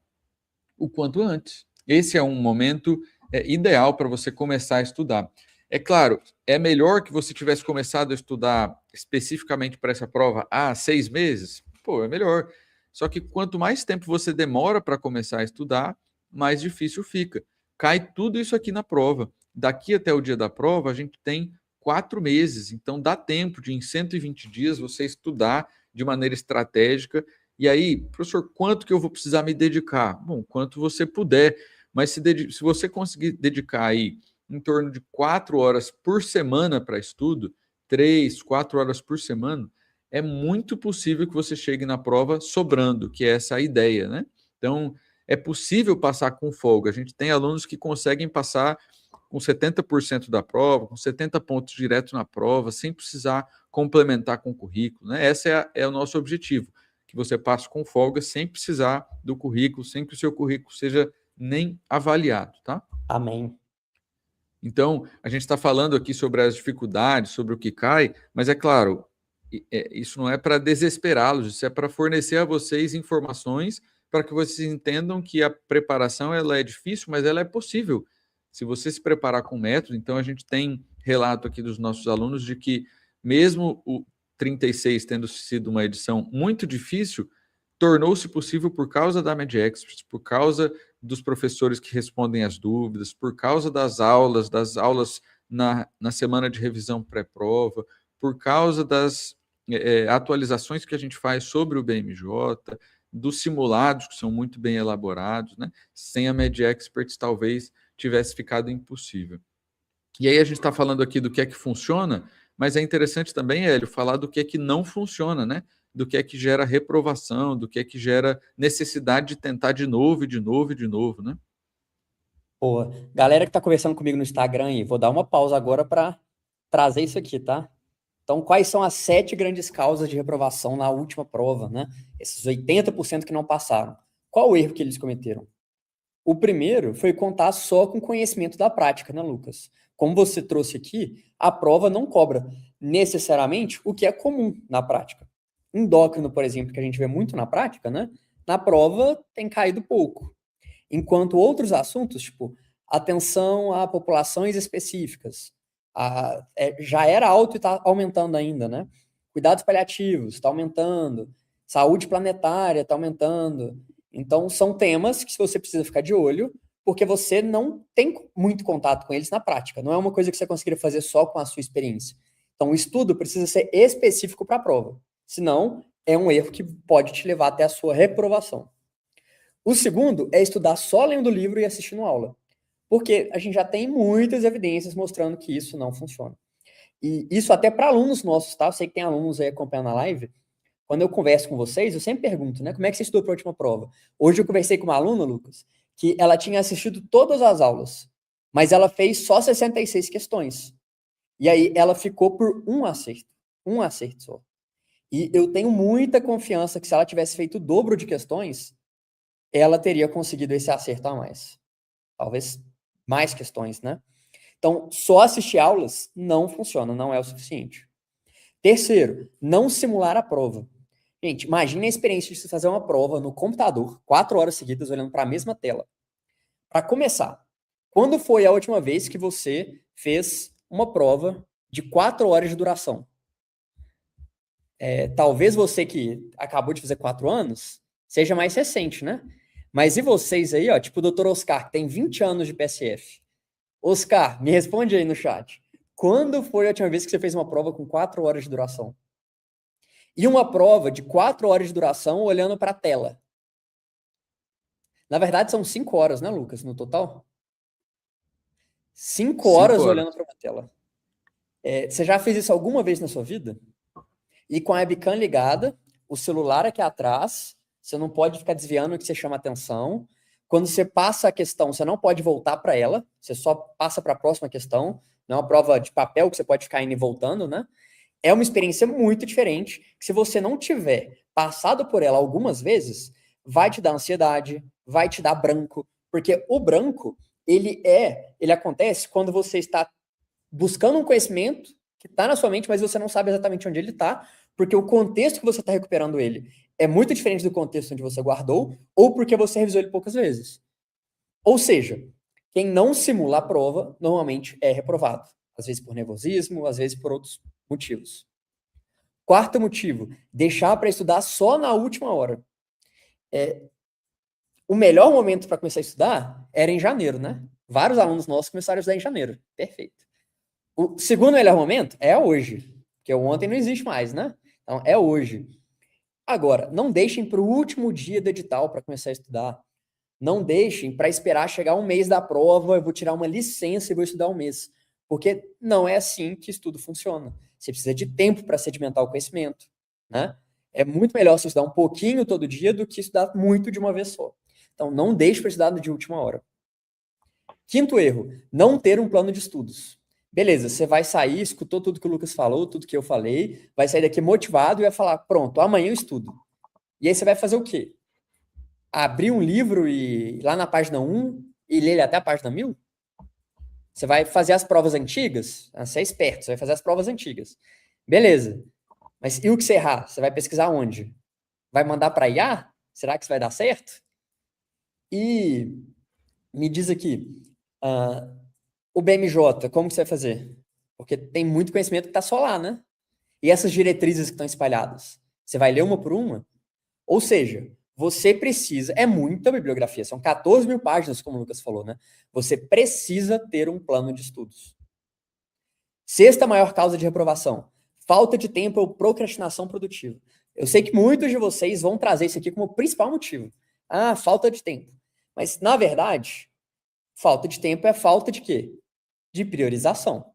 o quanto antes. Esse é um momento ideal para você começar a estudar. É claro, é melhor que você tivesse começado a estudar especificamente para essa prova há 6 meses? Pô, é melhor. Só que quanto mais tempo você demora para começar a estudar, mais difícil fica. Cai tudo isso aqui na prova. Daqui até o dia da prova, a gente tem 4 meses. Então, dá tempo de, em 120 dias, você estudar de maneira estratégica. E aí, professor, quanto que eu vou precisar me dedicar? Bom, quanto você puder. Mas se você conseguir dedicar aí em torno de 4 horas por semana para estudo, 3, 4 horas por semana, é muito possível que você chegue na prova sobrando, que é essa a ideia, né? Então, é possível passar com folga. A gente tem alunos que conseguem passar com 70% da prova, com 70 pontos direto na prova, sem precisar complementar com o currículo, né? Esse é o nosso objetivo, que você passe com folga sem precisar do currículo, sem que o seu currículo seja nem avaliado, tá? Amém. Então, a gente está falando aqui sobre as dificuldades, sobre o que cai, mas é claro, isso não é para desesperá-los, isso é para fornecer a vocês informações para que vocês entendam que a preparação ela é difícil, mas ela é possível. Se você se preparar com método, então a gente tem relato aqui dos nossos alunos de que mesmo o 36 tendo sido uma edição muito difícil, tornou-se possível por causa da MedExperts, por causa dos professores que respondem às dúvidas, por causa das aulas na semana de revisão pré-prova, por causa das atualizações que a gente faz sobre o BMJ, dos simulados que são muito bem elaborados, né? Sem a MedExperts talvez tivesse ficado impossível. E aí a gente está falando aqui do que é que funciona, mas é interessante também, Hélio, falar do que é que não funciona, né? Do que é que gera reprovação, do que é que gera necessidade de tentar de novo, e de novo, e de novo, né? Pô, galera que tá conversando comigo no Instagram aí, vou dar uma pausa agora para trazer isso aqui, tá? Então, quais são as 7 grandes causas de reprovação na última prova, né? Esses 80% que não passaram. Qual o erro que eles cometeram? O primeiro foi contar só com conhecimento da prática, né, Lucas? Como você trouxe aqui, a prova não cobra necessariamente o que é comum na prática. Endócrino, por exemplo, que a gente vê muito na prática, né? Na prova tem caído pouco. Enquanto outros assuntos, tipo atenção a populações específicas, já era alto e está aumentando ainda, né? Cuidados paliativos, está aumentando. Saúde planetária, está aumentando. Então, são temas que você precisa ficar de olho, porque você não tem muito contato com eles na prática. Não é uma coisa que você conseguiria fazer só com a sua experiência. Então, o estudo precisa ser específico para a prova. Senão, é um erro que pode te levar até a sua reprovação. O segundo é estudar só lendo o livro e assistindo aula. Porque a gente já tem muitas evidências mostrando que isso não funciona. E isso até para alunos nossos, tá? Eu sei que tem alunos aí acompanhando a live. Quando eu converso com vocês, eu sempre pergunto, né? Como é que você estudou para a última prova? Hoje eu conversei com uma aluna, Lucas, que ela tinha assistido todas as aulas, mas ela fez só 66 questões. E aí ela ficou por um acerto só. E eu tenho muita confiança que se ela tivesse feito o dobro de questões, ela teria conseguido esse acerto a mais. Talvez mais questões, né? Então, só assistir aulas não funciona, não é o suficiente. Terceiro, não simular a prova. Gente, imagine a experiência de você fazer uma prova no computador, 4 horas seguidas, olhando para a mesma tela. Para começar, quando foi a última vez que você fez uma prova de 4 horas de duração? Talvez você que acabou de fazer 4 anos, seja mais recente, né? Mas e vocês aí, ó, tipo o Dr. Oscar, que tem 20 anos de PSF? Oscar, me responde aí no chat. Quando foi a última vez que você fez uma prova com 4 horas de duração? E uma prova de 4 horas de duração olhando para a tela? Na verdade, são 5 horas, né, Lucas, no total? 5 5 horas horas. olhando para uma tela. Você já fez isso alguma vez na sua vida? E com a webcam ligada, o celular aqui atrás, você não pode ficar desviando o que você chama atenção. Quando você passa a questão, você não pode voltar para ela, você só passa para a próxima questão. Não é uma prova de papel que você pode ficar indo e voltando, né? É uma experiência muito diferente, que se você não tiver passado por ela algumas vezes, vai te dar ansiedade, vai te dar branco, porque o branco, ele acontece quando você está buscando um conhecimento que está na sua mente, mas você não sabe exatamente onde ele está, porque o contexto que você está recuperando ele é muito diferente do contexto onde você guardou, ou porque você revisou ele poucas vezes. Ou seja, quem não simula a prova, normalmente é reprovado. Às vezes por nervosismo, às vezes por outros motivos. Quarto motivo, deixar para estudar só na última hora. O melhor momento para começar a estudar era em janeiro, né? Vários alunos nossos começaram a estudar em janeiro. Perfeito. O segundo melhor momento é hoje, porque o ontem não existe mais, né? Então, é hoje. Agora, não deixem para o último dia do edital para começar a estudar. Não deixem para esperar chegar um mês da prova, eu vou tirar uma licença e vou estudar um mês. Porque não é assim que estudo funciona. Você precisa de tempo para sedimentar o conhecimento, né? É muito melhor você estudar um pouquinho todo dia do que estudar muito de uma vez só. Então, não deixe para estudar de última hora. Quinto erro, não ter um plano de estudos. Beleza, você vai sair, escutou tudo que o Lucas falou, tudo que eu falei, vai sair daqui motivado e vai falar, pronto, amanhã eu estudo. E aí você vai fazer o quê? Abrir um livro e lá na página 1 e ler ele até a página 1000? Você vai fazer as provas antigas? Você é esperto, você vai fazer as provas antigas. Beleza. Mas e o que você errar? Você vai pesquisar onde? Vai mandar para IA? Será que isso vai dar certo? E me diz aqui, o BMJ, como que você vai fazer? Porque tem muito conhecimento que está só lá, né? E essas diretrizes que estão espalhadas? Você vai ler uma por uma? Ou seja, você precisa, é muita bibliografia, são 14 mil páginas, como o Lucas falou, né? Você precisa ter um plano de estudos. Sexta maior causa de reprovação, falta de tempo ou procrastinação produtiva. Eu sei que muitos de vocês vão trazer isso aqui como principal motivo. Ah, falta de tempo. Mas, na verdade, falta de tempo é falta de quê? De priorização.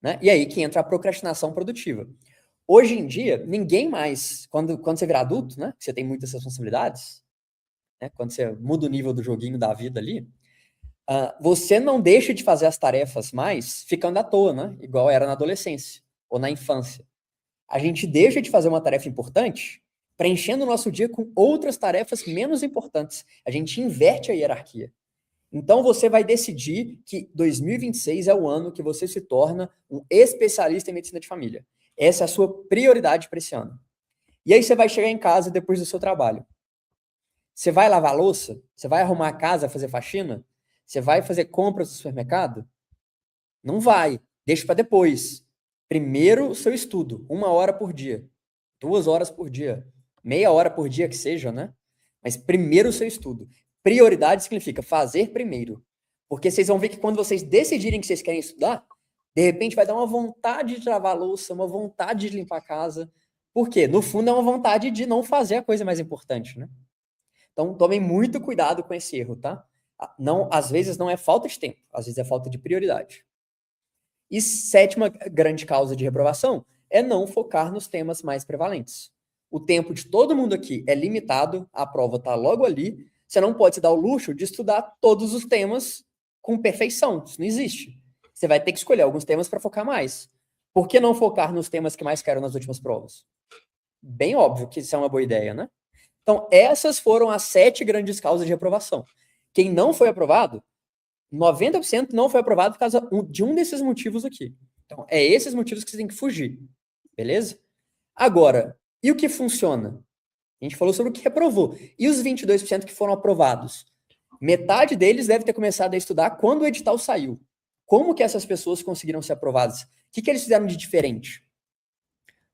Né? E aí que entra a procrastinação produtiva. Hoje em dia, ninguém mais, quando você vira adulto, né, você tem muitas responsabilidades, né, quando você muda o nível do joguinho da vida ali, você não deixa de fazer as tarefas mais ficando à toa, né, igual era na adolescência ou na infância. A gente deixa de fazer uma tarefa importante, preenchendo o nosso dia com outras tarefas menos importantes. A gente inverte a hierarquia. Então você vai decidir que 2026 é o ano que você se torna um especialista em medicina de família. Essa é a sua prioridade para esse ano. E aí você vai chegar em casa depois do seu trabalho. Você vai lavar a louça? Você vai arrumar a casa, fazer faxina? Você vai fazer compras no supermercado? Não vai. Deixa para depois. Primeiro o seu estudo, 1 hora por dia, 2 horas por dia, meia hora por dia que seja, né? Mas primeiro o seu estudo. Prioridade significa fazer primeiro. Porque vocês vão ver que quando vocês decidirem que vocês querem estudar, de repente vai dar uma vontade de lavar a louça, uma vontade de limpar a casa. Por quê? No fundo é uma vontade de não fazer a coisa mais importante, né? Então tomem muito cuidado com esse erro, tá? Não, às vezes não é falta de tempo, às vezes é falta de prioridade. E sétima grande causa de reprovação é não focar nos temas mais prevalentes. O tempo de todo mundo aqui é limitado, a prova está logo ali, você não pode se dar o luxo de estudar todos os temas com perfeição, isso não existe. Você vai ter que escolher alguns temas para focar mais. Por que não focar nos temas que mais quero nas últimas provas? Bem óbvio que isso é uma boa ideia, né? Então, essas foram as 7 grandes causas de reprovação. Quem não foi aprovado, 90% não foi aprovado por causa de um desses motivos aqui. Então, é esses motivos que você tem que fugir. Beleza? Agora, e o que funciona? A gente falou sobre o que reprovou. E os 22% que foram aprovados? Metade deles deve ter começado a estudar quando o edital saiu. Como que essas pessoas conseguiram ser aprovadas? O que eles fizeram de diferente?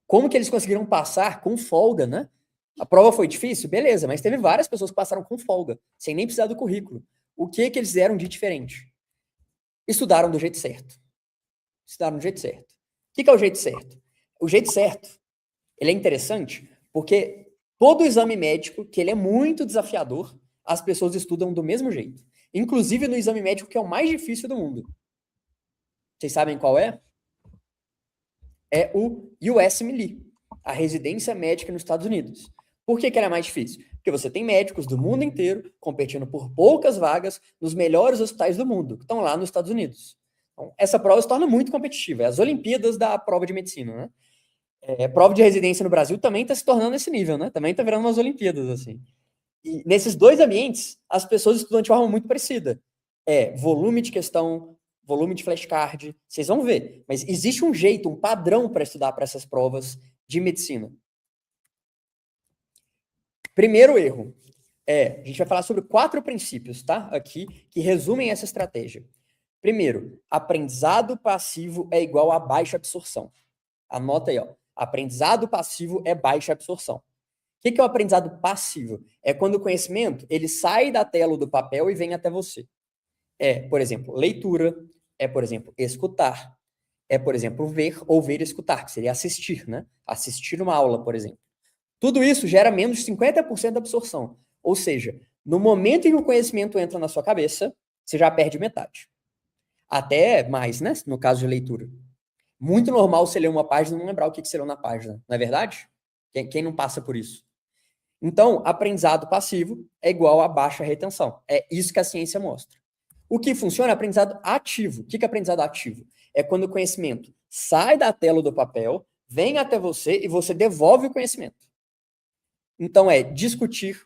Como que eles conseguiram passar com folga, né? A prova foi difícil? Beleza, mas teve várias pessoas que passaram com folga, sem nem precisar do currículo. O que eles fizeram de diferente? Estudaram do jeito certo. Estudaram do jeito certo. O que é o jeito certo? O jeito certo, ele é interessante porque todo exame médico, que ele é muito desafiador, as pessoas estudam do mesmo jeito. Inclusive no exame médico que é o mais difícil do mundo. Vocês sabem qual é? É o USMLE, a residência médica nos Estados Unidos. Por que ela é mais difícil? Porque você tem médicos do mundo inteiro competindo por poucas vagas nos melhores hospitais do mundo, que estão lá nos Estados Unidos. Então, essa prova se torna muito competitiva. É as Olimpíadas da prova de medicina, né? Prova de residência no Brasil também está se tornando esse nível, né? Também está virando umas Olimpíadas, assim. E nesses dois ambientes, as pessoas estudam de forma muito parecida. Volume de questão, volume de flashcard, vocês vão ver. Mas existe um jeito, um padrão para estudar para essas provas de medicina. Primeiro erro. A gente vai falar sobre 4 princípios, tá? Aqui, que resumem essa estratégia. Primeiro, aprendizado passivo é igual a baixa absorção. Anota aí, ó. Aprendizado passivo é baixa absorção. O que é o aprendizado passivo? É quando o conhecimento ele sai da tela do papel e vem até você. Por exemplo, leitura, por exemplo, escutar, por exemplo, ver, ouvir e escutar, que seria assistir, né? Assistir uma aula, por exemplo. Tudo isso gera menos de 50% da absorção. Ou seja, no momento em que o conhecimento entra na sua cabeça, você já perde metade. Até mais, né? No caso de leitura. Muito normal você ler uma página e não lembrar o que você leu na página, não é verdade? Quem não passa por isso? Então, aprendizado passivo é igual a baixa retenção. É isso que a ciência mostra. O que funciona é aprendizado ativo. O que é aprendizado ativo? É quando o conhecimento sai da tela do papel, vem até você e você devolve o conhecimento. Então, discutir,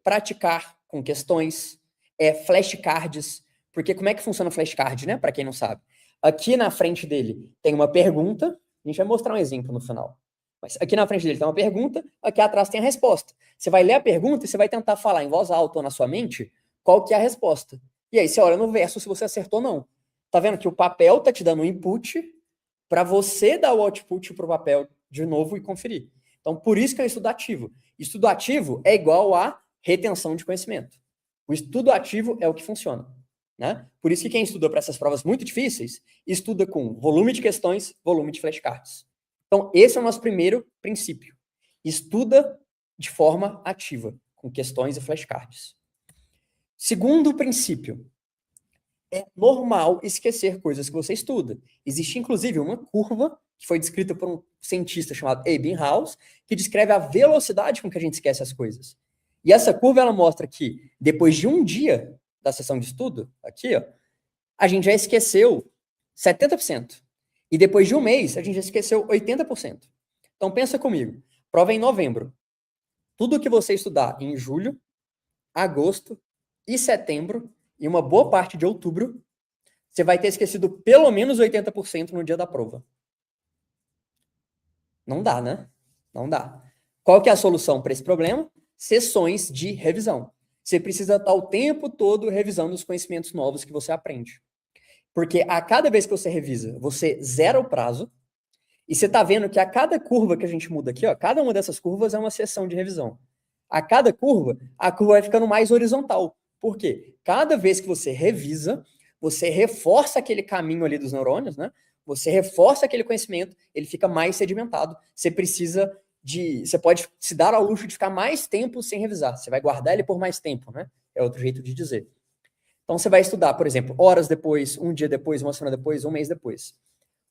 praticar com questões, flashcards. Porque como é que funciona o flashcard, né? Para quem não sabe. Aqui na frente dele tem uma pergunta, a gente vai mostrar um exemplo no final. Mas aqui na frente dele tem uma pergunta, aqui atrás tem a resposta. Você vai ler a pergunta e você vai tentar falar em voz alta ou na sua mente qual que é a resposta. E aí você olha no verso se você acertou ou não. Tá vendo que o papel tá te dando um input para você dar o output pro papel de novo e conferir. Então, por isso que é um estudo ativo. Estudo ativo é igual a retenção de conhecimento. O estudo ativo é o que funciona. Né? Por isso que quem estuda para essas provas muito difíceis, estuda com volume de questões, volume de flashcards. Então, esse é o nosso primeiro princípio. Estuda de forma ativa, com questões e flashcards. Segundo princípio, é normal esquecer coisas que você estuda. Existe, inclusive, uma curva que foi descrita por um cientista chamado Ebbinghaus, que descreve a velocidade com que a gente esquece as coisas. E essa curva, ela mostra que, depois de um dia da sessão de estudo, aqui, ó, a gente já esqueceu 70%. E depois de um mês, a gente já esqueceu 80%. Então, pensa comigo. Prova em novembro. Tudo que você estudar em julho, agosto e setembro, e uma boa parte de outubro, você vai ter esquecido pelo menos 80% no dia da prova. Não dá, né? Não dá. Qual que é a solução para esse problema? Sessões de revisão. Você precisa estar o tempo todo revisando os conhecimentos novos que você aprende. Porque a cada vez que você revisa, você zera o prazo, e você está vendo que a cada curva que a gente muda aqui, ó, cada uma dessas curvas é uma sessão de revisão. A cada curva, a curva vai ficando mais horizontal. Por quê? Cada vez que você revisa, você reforça aquele caminho ali dos neurônios, né? Você reforça aquele conhecimento, ele fica mais sedimentado. Você pode se dar ao luxo de ficar mais tempo sem revisar. Você vai guardar ele por mais tempo, né? É outro jeito de dizer. Então você vai estudar, por exemplo, horas depois, um dia depois, uma semana depois, um mês depois.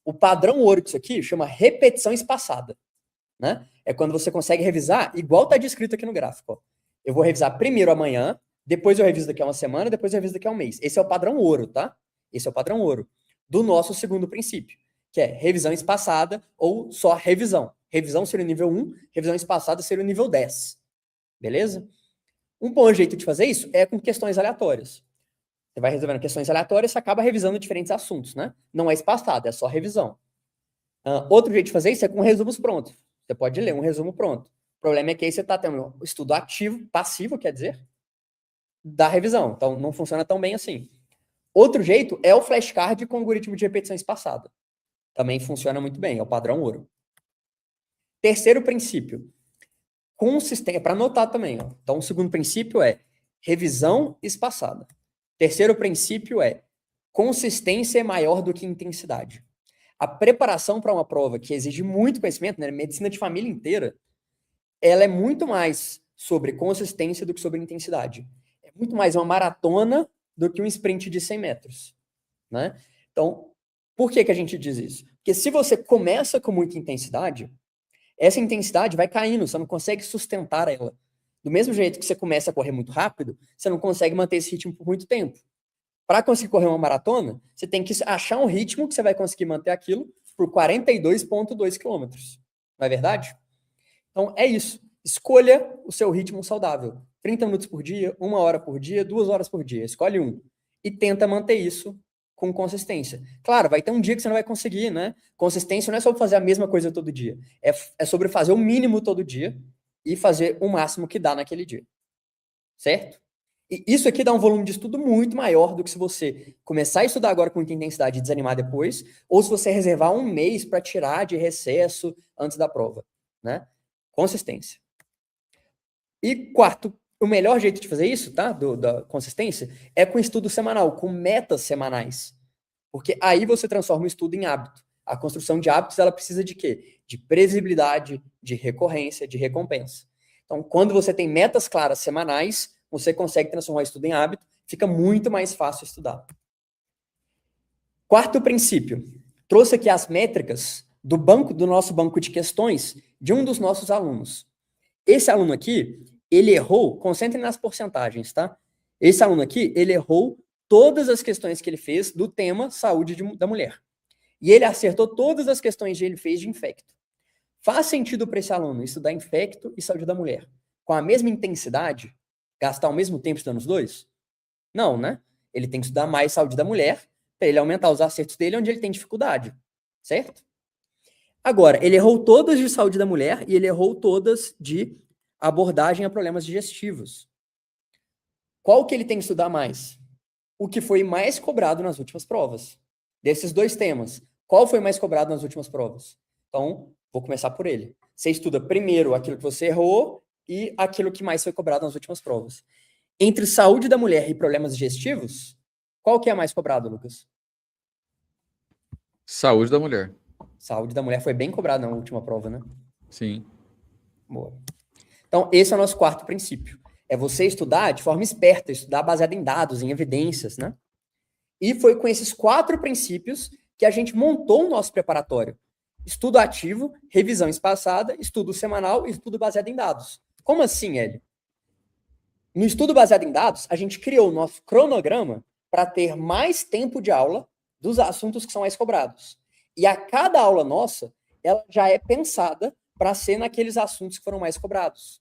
O padrão ouro disso aqui chama repetição espaçada, né? É quando você consegue revisar igual está descrito aqui no gráfico. Ó. Eu vou revisar primeiro amanhã, depois eu reviso daqui a uma semana, depois eu reviso daqui a um mês. Esse é o padrão ouro, tá? Esse é o padrão ouro do nosso segundo princípio, que é revisão espaçada ou só revisão. Revisão seria o nível 1, revisão espaçada seria o nível 10. Beleza? Um bom jeito de fazer isso é com questões aleatórias. Você vai resolvendo questões aleatórias, você acaba revisando diferentes assuntos, né? Não é espaçado, é só revisão. Outro jeito de fazer isso é com resumos prontos. Você pode ler um resumo pronto. O problema é que aí você está tendo um estudo ativo, passivo, quer dizer, da revisão. Então, não funciona tão bem assim. Outro jeito é o flashcard com algoritmo de repetição espaçada. Também funciona muito bem, é o padrão ouro. Terceiro princípio, consistência, para anotar também. Ó. Então, o segundo princípio é revisão espaçada. Terceiro princípio é consistência é maior do que intensidade. A preparação para uma prova que exige muito conhecimento, né, medicina de família inteira, ela é muito mais sobre consistência do que sobre intensidade. É muito mais uma maratona do que um sprint de 100 metros. Né? Então, por que a gente diz isso? Porque se você começa com muita intensidade, essa intensidade vai caindo, você não consegue sustentar ela. Do mesmo jeito que você começa a correr muito rápido, você não consegue manter esse ritmo por muito tempo. Para conseguir correr uma maratona, você tem que achar um ritmo que você vai conseguir manter aquilo por 42,2 quilômetros. Não é verdade? Então, é isso. Escolha o seu ritmo saudável. 30 minutos por dia, 1 hora por dia, 2 horas por dia. Escolhe um. E tenta manter isso com consistência. Claro, vai ter um dia que você não vai conseguir, né? Consistência não é sobre fazer a mesma coisa todo dia. É sobre fazer o mínimo todo dia e fazer o máximo que dá naquele dia. Certo? E isso aqui dá um volume de estudo muito maior do que se você começar a estudar agora com muita intensidade e desanimar depois, ou se você reservar um mês para tirar de recesso antes da prova, né? Consistência. E quarto, o melhor jeito de fazer isso, tá? Da consistência, é com estudo semanal, com metas semanais. Porque aí você transforma o estudo em hábito. A construção de hábitos, ela precisa de quê? De previsibilidade, de recorrência, de recompensa. Então, quando você tem metas claras semanais, você consegue transformar o estudo em hábito, fica muito mais fácil estudar. Quarto princípio, trouxe aqui as métricas do nosso banco de questões de um dos nossos alunos. Esse aluno aqui, ele errou, concentre nas porcentagens, tá? Esse aluno aqui, ele errou todas as questões que ele fez do tema saúde da mulher. E ele acertou todas as questões que ele fez de infecto. Faz sentido para esse aluno estudar infecto e saúde da mulher com a mesma intensidade? Gastar ao mesmo tempo estudando os dois? Não, né? Ele tem que estudar mais saúde da mulher para ele aumentar os acertos dele onde ele tem dificuldade, certo? Agora, ele errou todas de saúde da mulher e ele errou todas de abordagem a problemas digestivos. Qual que ele tem que estudar mais? O que foi mais cobrado nas últimas provas. Desses dois temas, qual foi mais cobrado nas últimas provas? Então, vou começar por ele. Você estuda primeiro aquilo que você errou e aquilo que mais foi cobrado nas últimas provas. Entre saúde da mulher e problemas digestivos, qual que é mais cobrado, Lucas? Saúde da mulher. Saúde da mulher foi bem cobrado na última prova, né? Sim. Boa. Então, esse é o nosso quarto princípio. É você estudar de forma esperta, estudar baseado em dados, em evidências, né? E foi com esses 4 princípios que a gente montou o nosso preparatório. Estudo ativo, revisão espaçada, estudo semanal e estudo baseado em dados. Como assim, Hélio? No estudo baseado em dados, a gente criou o nosso cronograma para ter mais tempo de aula dos assuntos que são mais cobrados. E a cada aula nossa, ela já é pensada para ser naqueles assuntos que foram mais cobrados.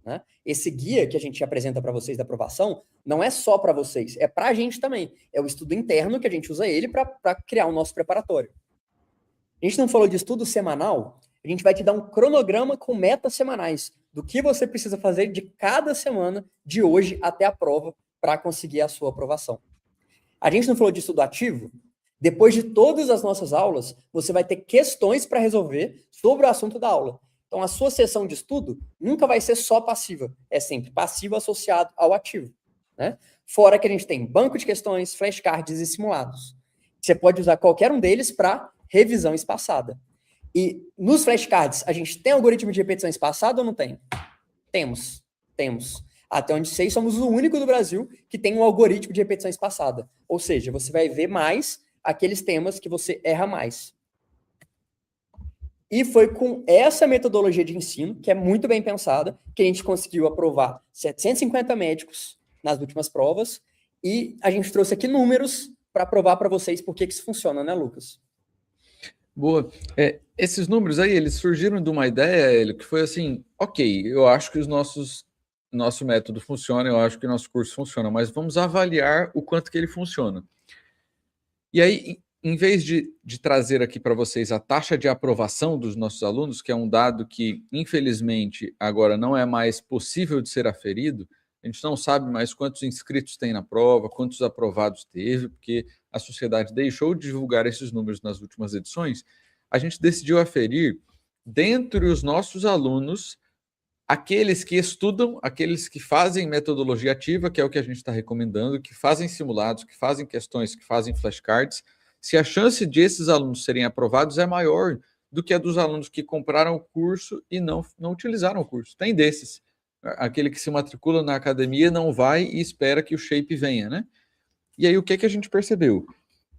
Né? Esse guia que a gente apresenta para vocês da aprovação não é só para vocês, é para a gente também. É o estudo interno que a gente usa ele para criar o nosso preparatório. A gente não falou de estudo semanal, a gente vai te dar um cronograma com metas semanais do que você precisa fazer de cada semana, de hoje até a prova, para conseguir a sua aprovação. A gente não falou de estudo ativo? Depois de todas as nossas aulas, você vai ter questões para resolver sobre o assunto da aula. Então, a sua sessão de estudo nunca vai ser só passiva, é sempre passivo associado ao ativo. Né? Fora que a gente tem banco de questões, flashcards e simulados. Você pode usar qualquer um deles para revisão espaçada. E nos flashcards, a gente tem algoritmo de repetição espaçada ou não tem? Temos. Até onde sei, somos o único do Brasil que tem um algoritmo de repetição espaçada. Ou seja, você vai ver mais aqueles temas que você erra mais. E foi com essa metodologia de ensino, que é muito bem pensada, que a gente conseguiu aprovar 750 médicos nas últimas provas, e a gente trouxe aqui números para provar para vocês por que isso funciona, né, Lucas? Boa. Esses números aí, eles surgiram de uma ideia, Hélio, que foi assim, ok, eu acho que nosso método funciona, eu acho que nosso curso funciona, mas vamos avaliar o quanto que ele funciona. E aí, em vez de trazer aqui para vocês a taxa de aprovação dos nossos alunos, que é um dado que, infelizmente, agora não é mais possível de ser aferido, a gente não sabe mais quantos inscritos tem na prova, quantos aprovados teve, porque a sociedade deixou de divulgar esses números nas últimas edições, a gente decidiu aferir, dentre os nossos alunos, aqueles que estudam, aqueles que fazem metodologia ativa, que é o que a gente está recomendando, que fazem simulados, que fazem questões, que fazem flashcards, se a chance de esses alunos serem aprovados é maior do que a dos alunos que compraram o curso e não utilizaram o curso. Tem desses. Aquele que se matricula na academia não vai e espera que o shape venha, né? E aí o que a gente percebeu?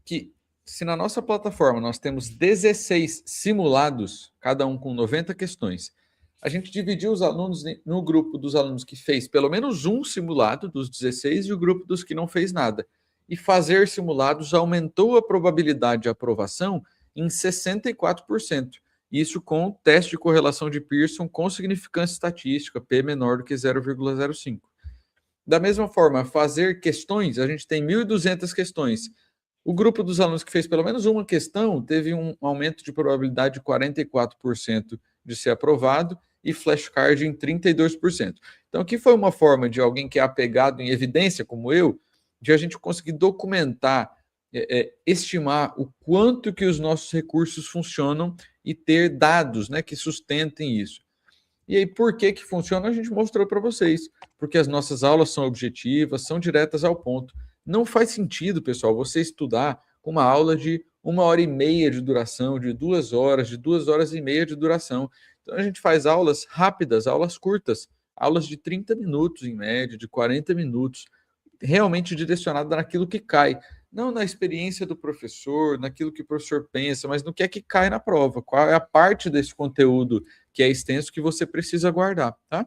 Que se na nossa plataforma nós temos 16 simulados, cada um com 90 questões, a gente dividiu os alunos no grupo dos alunos que fez pelo menos um simulado dos 16 e o grupo dos que não fez nada. E fazer simulados aumentou a probabilidade de aprovação em 64%. Isso com teste de correlação de Pearson com significância estatística, P menor do que 0,05. Da mesma forma, fazer questões, a gente tem 1.200 questões. O grupo dos alunos que fez pelo menos uma questão teve um aumento de probabilidade de 44% de ser aprovado e flashcard em 32%. Então, aqui foi uma forma de alguém que é apegado em evidência, como eu, de a gente conseguir documentar, estimar o quanto que os nossos recursos funcionam e ter dados, né, que sustentem isso. E aí, por que funciona? A gente mostrou para vocês. Porque as nossas aulas são objetivas, são diretas ao ponto. Não faz sentido, pessoal, você estudar com uma aula de 1h30 de duração, de 2 horas, de 2h30 de duração. Então, a gente faz aulas rápidas, aulas curtas, aulas de 30 minutos em média, de 40 minutos, realmente direcionada naquilo que cai. Não na experiência do professor, naquilo que o professor pensa, mas no que é que cai na prova. Qual é a parte desse conteúdo que é extenso que você precisa guardar, tá?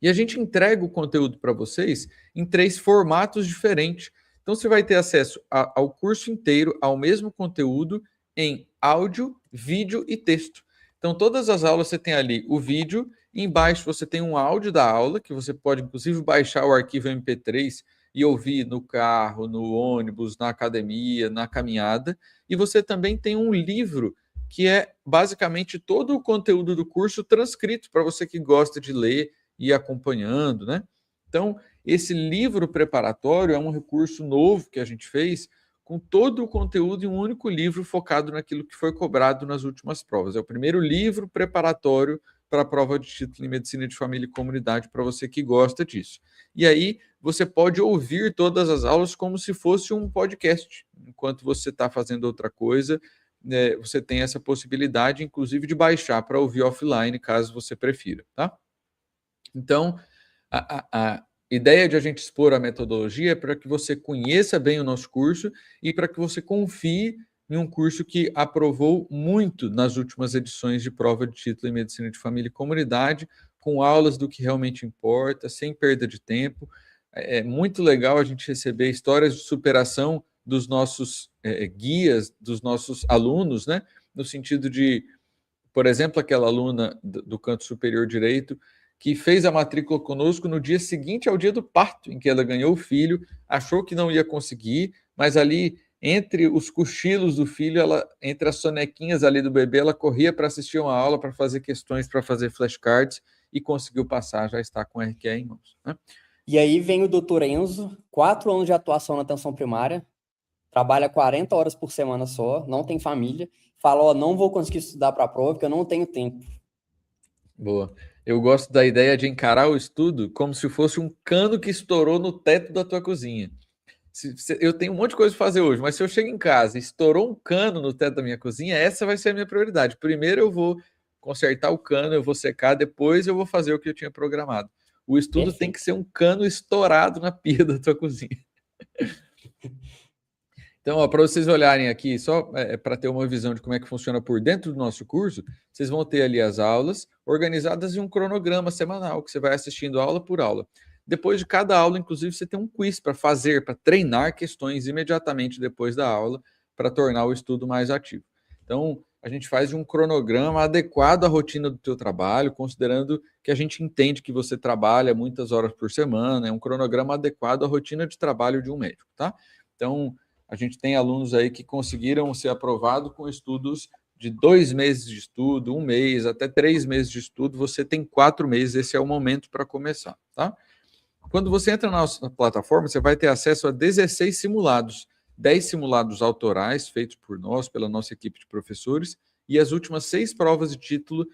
E a gente entrega o conteúdo para vocês em 3 formatos diferentes. Então, você vai ter acesso ao curso inteiro, ao mesmo conteúdo, em áudio, vídeo e texto. Então, todas as aulas você tem ali o vídeo, e embaixo você tem um áudio da aula, que você pode, inclusive, baixar o arquivo MP3 e ouvir no carro, no ônibus, na academia, na caminhada. E você também tem um livro que é basicamente todo o conteúdo do curso transcrito para você que gosta de ler e ir acompanhando, né? Então, esse livro preparatório é um recurso novo que a gente fez com todo o conteúdo em um único livro focado naquilo que foi cobrado nas últimas provas. É o primeiro livro preparatório para a prova de título em Medicina de Família e Comunidade para você que gosta disso. E aí você pode ouvir todas as aulas como se fosse um podcast. Enquanto você está fazendo outra coisa, né, você tem essa possibilidade, inclusive, de baixar para ouvir offline, caso você prefira, tá? Então, a ideia de a gente expor a metodologia é para que você conheça bem o nosso curso e para que você confie em um curso que aprovou muito nas últimas edições de prova de título em Medicina de Família e Comunidade, com aulas do que realmente importa, sem perda de tempo. É muito legal a gente receber histórias de superação dos nossos guias, dos nossos alunos, né? No sentido de, por exemplo, aquela aluna do canto superior direito que fez a matrícula conosco no dia seguinte ao dia do parto, em que ela ganhou o filho, achou que não ia conseguir, mas ali, entre os cochilos do filho, entre as sonequinhas ali do bebê, ela corria para assistir uma aula, para fazer questões, para fazer flashcards, e conseguiu passar, já está com o RQE em mãos, né? E aí vem o doutor Enzo, 4 anos de atuação na atenção primária, trabalha 40 horas por semana só, não tem família, fala, ó, não vou conseguir estudar para a prova porque eu não tenho tempo. Boa. Eu gosto da ideia de encarar o estudo como se fosse um cano que estourou no teto da tua cozinha. Eu tenho um monte de coisa para fazer hoje, mas se eu chego em casa e estourou um cano no teto da minha cozinha, essa vai ser a minha prioridade. Primeiro eu vou consertar o cano, eu vou secar, depois eu vou fazer o que eu tinha programado. O estudo tem que ser um cano estourado na pia da tua cozinha. Então, para vocês olharem aqui, só para ter uma visão de como é que funciona por dentro do nosso curso, vocês vão ter ali as aulas organizadas em um cronograma semanal, que você vai assistindo aula por aula. Depois de cada aula, inclusive, você tem um quiz para fazer, para treinar questões imediatamente depois da aula, para tornar o estudo mais ativo. Então, a gente faz um cronograma adequado à rotina do teu trabalho, considerando que a gente entende que você trabalha muitas horas por semana, é um cronograma adequado à rotina de trabalho de um médico, tá? Então, a gente tem alunos aí que conseguiram ser aprovados com estudos de 2 meses de estudo, 1 mês, até 3 meses de estudo. Você tem 4 meses, esse é o momento para começar, tá? Quando você entra na nossa plataforma, você vai ter acesso a 16 simulados, 10 simulados autorais feitos por nós, pela nossa equipe de professores, e as últimas 6 provas de título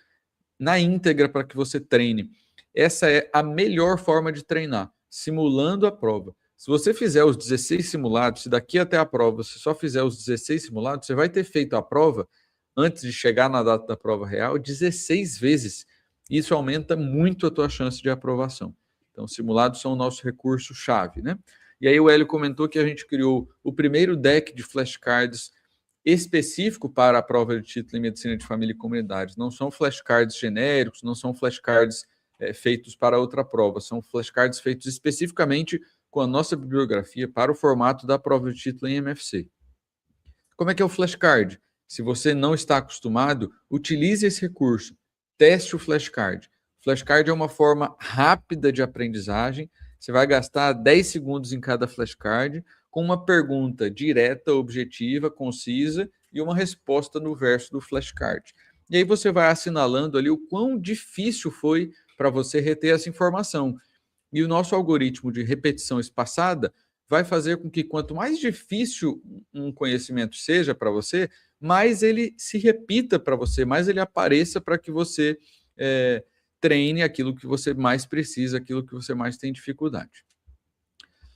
na íntegra para que você treine. Essa é a melhor forma de treinar, simulando a prova. Se você fizer os 16 simulados, se daqui até a prova você só fizer os 16 simulados, você vai ter feito a prova, antes de chegar na data da prova real, 16 vezes. Isso aumenta muito a tua chance de aprovação. Então, simulados são o nosso recurso-chave, né? E aí o Hélio comentou que a gente criou o primeiro deck de flashcards específico para a prova de título em Medicina de Família e Comunidades. Não são flashcards genéricos, não são flashcards feitos para outra prova, são flashcards feitos especificamente com a nossa bibliografia para o formato da prova de título em MFC. Como é que é o flashcard? Se você não está acostumado, utilize esse recurso, teste o flashcard. O flashcard é uma forma rápida de aprendizagem, você vai gastar 10 segundos em cada flashcard, com uma pergunta direta, objetiva, concisa e uma resposta no verso do flashcard. E aí você vai assinalando ali o quão difícil foi para você reter essa informação. E o nosso algoritmo de repetição espaçada vai fazer com que quanto mais difícil um conhecimento seja para você, mais ele se repita para você, mais ele apareça para que você treine aquilo que você mais precisa, aquilo que você mais tem dificuldade.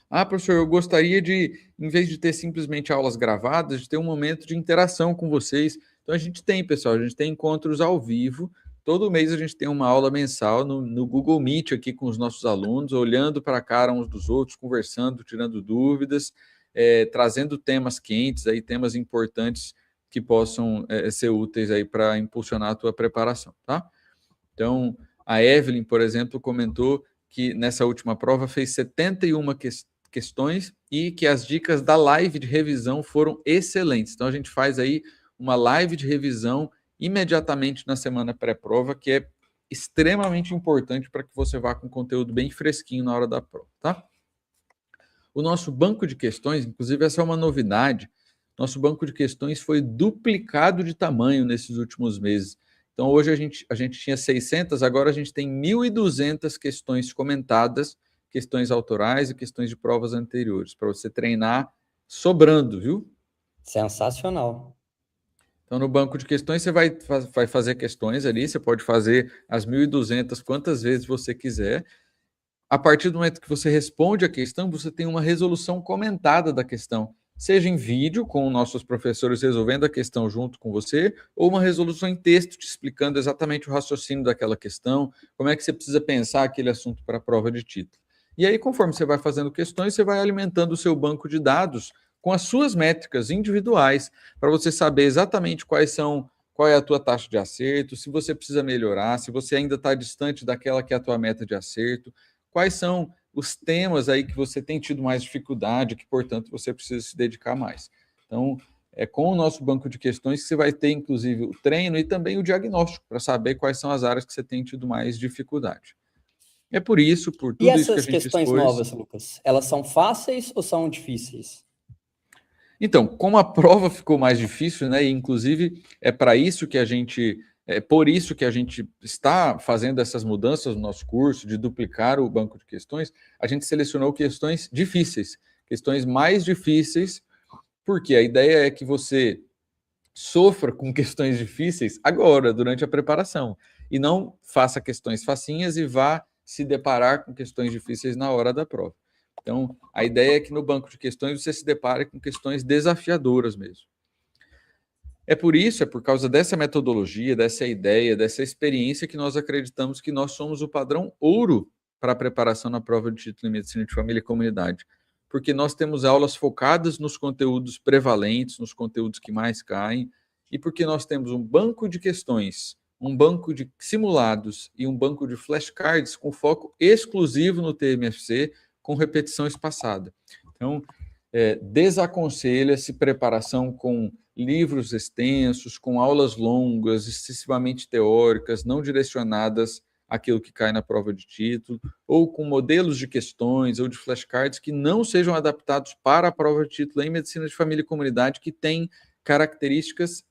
Ah, professor, eu gostaria de, em vez de ter simplesmente aulas gravadas, de ter um momento de interação com vocês. Então a gente tem, pessoal, a gente tem encontros ao vivo. Todo mês a gente tem uma aula mensal no Google Meet aqui com os nossos alunos, olhando para a cara uns dos outros, conversando, tirando dúvidas, trazendo temas quentes, aí, temas importantes que possam ser úteis aí para impulsionar a tua preparação, tá? Então, a Evelyn, por exemplo, comentou que nessa última prova fez 71 questões e que as dicas da live de revisão foram excelentes. Então, a gente faz aí uma live de revisão imediatamente na semana pré-prova, que é extremamente importante para que você vá com conteúdo bem fresquinho na hora da prova, tá? O nosso banco de questões, inclusive essa é uma novidade, nosso banco de questões foi duplicado de tamanho nesses últimos meses. Então, hoje a gente tinha 600, agora a gente tem 1.200 questões comentadas, questões autorais e questões de provas anteriores, para você treinar sobrando, viu? Sensacional. Então, no banco de questões, você vai fazer questões ali, você pode fazer as 1.200 quantas vezes você quiser. A partir do momento que você responde a questão, você tem uma resolução comentada da questão, seja em vídeo, com nossos professores resolvendo a questão junto com você, ou uma resolução em texto, te explicando exatamente o raciocínio daquela questão, como é que você precisa pensar aquele assunto para a prova de título. E aí, conforme você vai fazendo questões, você vai alimentando o seu banco de dados com as suas métricas individuais, para você saber exatamente qual é a tua taxa de acerto, se você precisa melhorar, se você ainda está distante daquela que é a tua meta de acerto, quais são os temas aí que você tem tido mais dificuldade, que, portanto, você precisa se dedicar mais. Então, é com o nosso banco de questões que você vai ter, inclusive, o treino e também o diagnóstico, para saber quais são as áreas que você tem tido mais dificuldade. É por isso, por E tudo isso que a essas gente questões expôs... novas, Lucas, elas são fáceis ou são difíceis? Então, como a prova ficou mais difícil, né, e inclusive é para isso que a gente, é por isso que a gente está fazendo essas mudanças no nosso curso, de duplicar o banco de questões, a gente selecionou questões difíceis, questões mais difíceis, porque a ideia é que você sofra com questões difíceis agora, durante a preparação, e não faça questões facinhas e vá se deparar com questões difíceis na hora da prova. Então, a ideia é que no banco de questões você se depare com questões desafiadoras mesmo. É por causa dessa metodologia, dessa ideia, dessa experiência que nós acreditamos que nós somos o padrão ouro para a preparação na prova de título em Medicina de Família e Comunidade. Porque nós temos aulas focadas nos conteúdos prevalentes, nos conteúdos que mais caem, e porque nós temos um banco de questões, um banco de simulados e um banco de flashcards com foco exclusivo no TMFC, com repetição espaçada. Então, desaconselha-se preparação com livros extensos, com aulas longas, excessivamente teóricas, não direcionadas àquilo que cai na prova de título, ou com modelos de questões ou de flashcards que não sejam adaptados para a prova de título em Medicina de Família e Comunidade, que tem características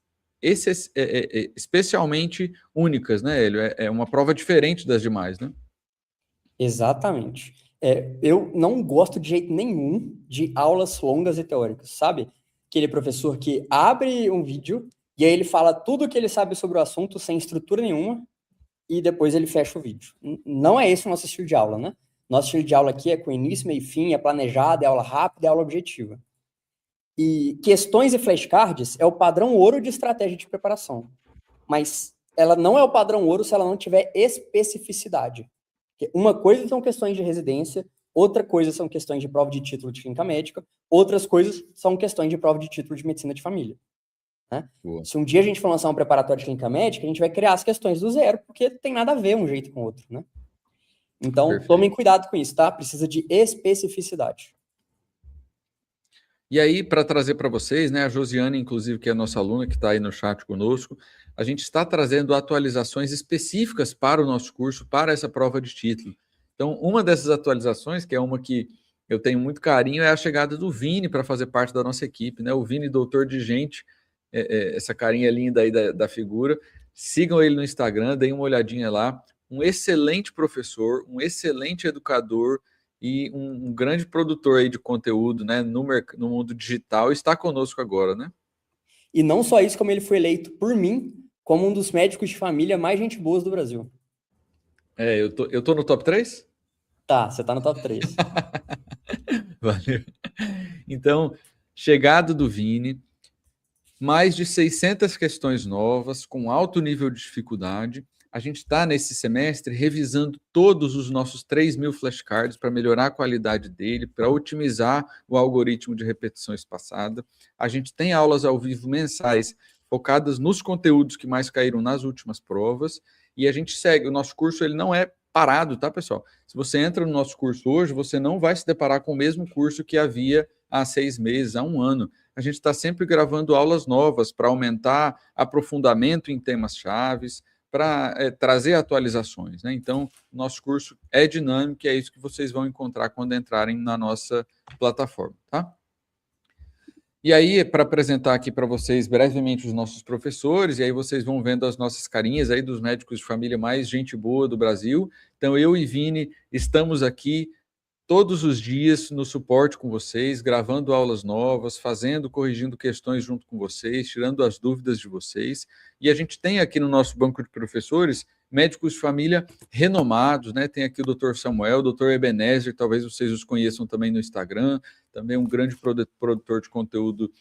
especialmente únicas, né, Hélio? É uma prova diferente das demais, né? Exatamente. Eu não gosto de jeito nenhum de aulas longas e teóricas, sabe? Aquele professor que abre um vídeo e aí ele fala tudo o que ele sabe sobre o assunto sem estrutura nenhuma e depois ele fecha o vídeo. Não é esse o nosso estilo de aula, né? Nosso estilo de aula aqui é com início, meio e fim, é planejado, é aula rápida, é aula objetiva. E questões e flashcards é o padrão ouro de estratégia de preparação. Mas ela não é o padrão ouro se ela não tiver especificidade. Uma coisa são questões de residência, outra coisa são questões de prova de título de clínica médica, outras coisas são questões de prova de título de medicina de família. Né? Se um dia a gente for lançar um preparatório de clínica médica, a gente vai criar as questões do zero, porque tem nada a ver um jeito com o outro. Né? Então, Perfeito. Tomem cuidado com isso, tá? Precisa de especificidade. E aí, para trazer para vocês, né, a Josiane, inclusive, que é a nossa aluna, que está aí no chat conosco, a gente está trazendo atualizações específicas para o nosso curso, para essa prova de título. Então, uma dessas atualizações, que é uma que eu tenho muito carinho, é a chegada do Vini para fazer parte da nossa equipe, né? O Vini, doutor de gente, essa carinha linda aí da figura. Sigam ele no Instagram, deem uma olhadinha lá. Um excelente professor, um excelente educador, e um grande produtor aí de conteúdo, né, no mundo digital, está conosco agora, né? E não só isso, como ele foi eleito por mim como um dos médicos de família mais gente boas do Brasil. Eu tô no top 3? Tá, você tá no top 3. Valeu. Então, chegado do Vini, mais de 600 questões novas, com alto nível de dificuldade. A gente está, nesse semestre, revisando todos os nossos 3.000 flashcards para melhorar a qualidade dele, para otimizar o algoritmo de repetição espaçada. A gente tem aulas ao vivo mensais, focadas nos conteúdos que mais caíram nas últimas provas, e a gente segue. O nosso curso ele não é parado, tá, pessoal? Se você entra no nosso curso hoje, você não vai se deparar com o mesmo curso que havia há 6 meses, há 1 ano. A gente está sempre gravando aulas novas para aumentar aprofundamento em temas chaves, para trazer atualizações, né? Então, nosso curso é dinâmico e é isso que vocês vão encontrar quando entrarem na nossa plataforma, tá? E aí, para apresentar aqui para vocês brevemente os nossos professores, e aí vocês vão vendo as nossas carinhas aí dos médicos de família mais gente boa do Brasil. Então, eu e Vini estamos aqui todos os dias no suporte com vocês, gravando aulas novas, corrigindo questões junto com vocês, tirando as dúvidas de vocês. E a gente tem aqui no nosso banco de professores médicos de família renomados, né? Tem aqui o Dr. Samuel, o Dr. Ebenezer, talvez vocês os conheçam também no Instagram, também um grande produtor de conteúdo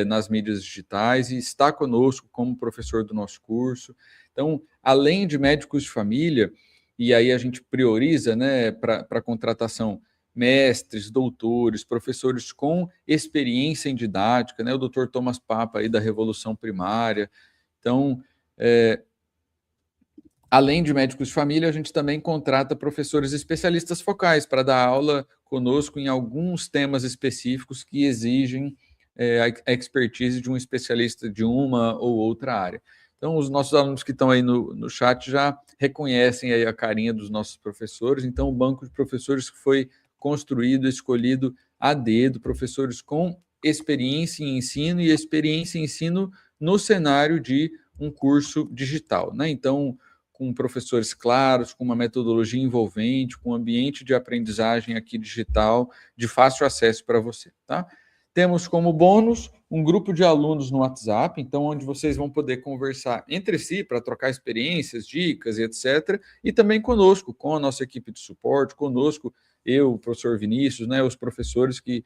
nas mídias digitais e está conosco como professor do nosso curso. Então, além de médicos de família, e aí a gente prioriza, né, para contratação mestres, doutores, professores com experiência em didática, né? O Dr. Thomas Papa aí da Revolução Primária. Então, além de médicos de família, a gente também contrata professores especialistas focais para dar aula conosco em alguns temas específicos que exigem a expertise de um especialista de uma ou outra área. Então, os nossos alunos que estão aí no chat já reconhecem aí a carinha dos nossos professores. Então, o banco de professores que foi construído, escolhido a dedo, professores com experiência em ensino e experiência em ensino no cenário de um curso digital, né? Então, com professores claros, com uma metodologia envolvente, com um ambiente de aprendizagem aqui digital, de fácil acesso para você, tá? Temos como bônus um grupo de alunos no WhatsApp, então onde vocês vão poder conversar entre si para trocar experiências, dicas e etc. E também conosco, com a nossa equipe de suporte, conosco, eu, o professor Vinícius, né, os professores que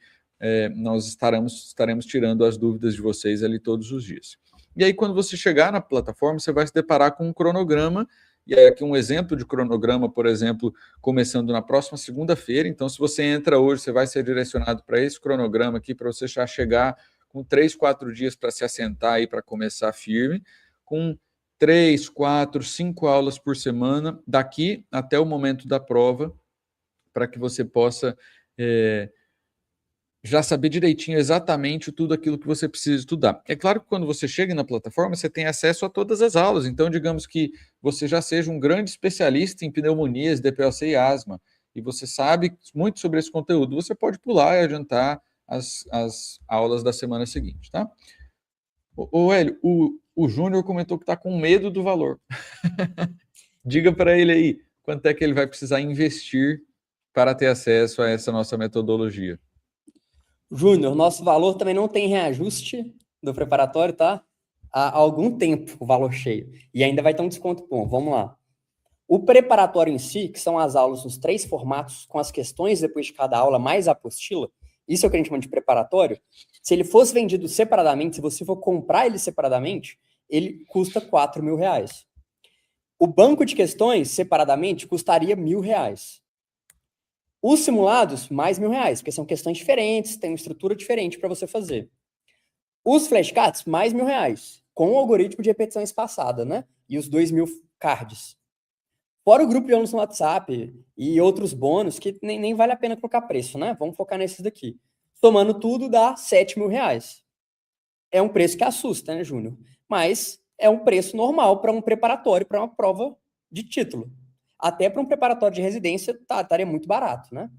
nós estaremos tirando as dúvidas de vocês ali todos os dias. E aí, quando você chegar na plataforma, você vai se deparar com um cronograma, e aí aqui um exemplo de cronograma, por exemplo, começando na próxima segunda-feira. Então, se você entra hoje, você vai ser direcionado para esse cronograma aqui, para você já chegar com 3, 4 dias para se assentar aí, para começar firme, com 3, 4, 5 aulas por semana, daqui até o momento da prova, para que você possa já saber direitinho exatamente tudo aquilo que você precisa estudar. É claro que quando você chega na plataforma, você tem acesso a todas as aulas. Então, digamos que você já seja um grande especialista em pneumonias, DPOC e asma, e você sabe muito sobre esse conteúdo, você pode pular e adiantar as aulas da semana seguinte, tá? Ô Hélio, o Júnior comentou que está com medo do valor. Diga para ele aí, quanto é que ele vai precisar investir para ter acesso a essa nossa metodologia. Júnior, nosso valor também não tem reajuste do preparatório, tá? Há algum tempo o valor cheio. E ainda vai ter um desconto bom. Vamos lá. O preparatório em si, que são as aulas nos 3 formatos, com as questões depois de cada aula, mais a apostila, isso é o que a gente chama de preparatório. Se ele fosse vendido separadamente, se você for comprar ele separadamente, ele custa R$4.000. O banco de questões, separadamente, custaria R$1.000. Os simulados, mais R$1.000, porque são questões diferentes, tem uma estrutura diferente para você fazer. Os flashcards, mais R$1.000, com o algoritmo de repetição espaçada, né? E os 2.000 cards. Fora o grupo de alunos no WhatsApp e outros bônus, que nem vale a pena colocar preço, né? Vamos focar nesses daqui. Somando tudo, dá R$7.000. É um preço que assusta, né, Júnior? Mas é um preço normal para um preparatório, para uma prova de título. Até para um preparatório de residência estaria muito barato, né?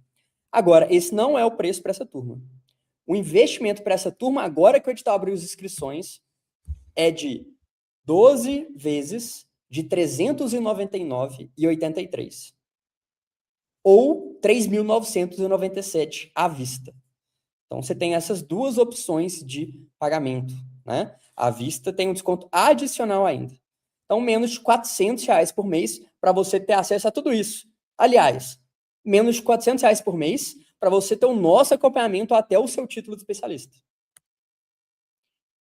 Agora, esse não é o preço para essa turma. O investimento para essa turma, agora que o edital abriu as inscrições, é de 12 vezes de R$ 399,83. Ou R$ 3.997 à vista. Então, você tem essas duas opções de pagamento, né? À vista tem um desconto adicional ainda. Então, menos de R$400 por mês para você ter acesso a tudo isso. Aliás, menos de R$400 por mês para você ter o nosso acompanhamento até o seu título de especialista.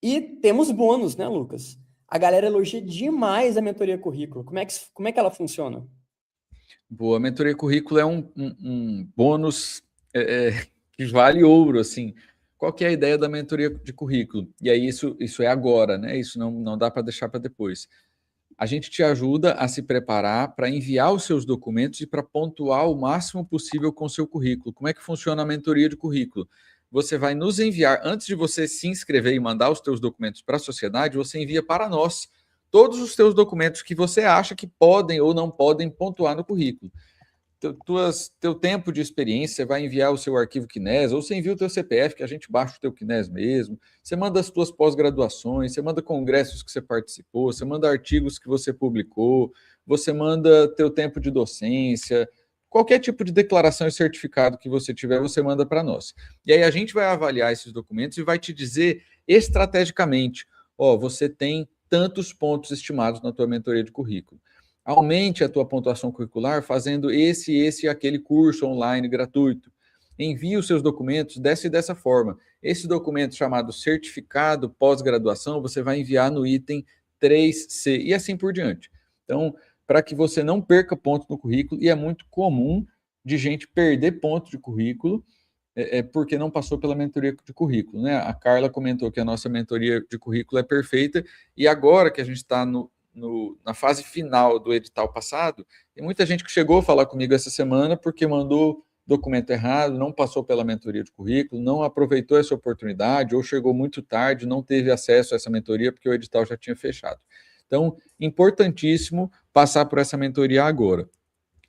E temos bônus, né, Lucas? A galera elogia demais a mentoria currículo. Como é que ela funciona? Boa, a mentoria currículo é um bônus que vale ouro, assim. Qual que é a ideia da mentoria de currículo? E aí isso é agora, né? Isso não dá para deixar para depois. A gente te ajuda a se preparar para enviar os seus documentos e para pontuar o máximo possível com o seu currículo. Como é que funciona a mentoria de currículo? Você vai nos enviar, antes de você se inscrever e mandar os seus documentos para a sociedade, você envia para nós todos os teus documentos que você acha que podem ou não podem pontuar no currículo. Teu tempo de experiência, você vai enviar o seu arquivo KNES, ou você envia o teu CPF, que a gente baixa o teu KNES mesmo, você manda as tuas pós-graduações, você manda congressos que você participou, você manda artigos que você publicou, você manda teu tempo de docência, qualquer tipo de declaração e certificado que você tiver, você manda para nós. E aí a gente vai avaliar esses documentos e vai te dizer estrategicamente, você tem tantos pontos estimados na tua mentoria de currículo. Aumente a tua pontuação curricular fazendo esse e aquele curso online gratuito. Envie os seus documentos dessa forma. Esse documento chamado certificado pós-graduação, você vai enviar no item 3C e assim por diante. Então, para que você não perca pontos no currículo, e é muito comum de gente perder pontos de currículo porque não passou pela mentoria de currículo, né? A Carla comentou que a nossa mentoria de currículo é perfeita, e agora que a gente está na fase final do edital passado, tem muita gente que chegou a falar comigo essa semana porque mandou documento errado, não passou pela mentoria de currículo, não aproveitou essa oportunidade, ou chegou muito tarde, não teve acesso a essa mentoria porque o edital já tinha fechado. Então, importantíssimo passar por essa mentoria agora.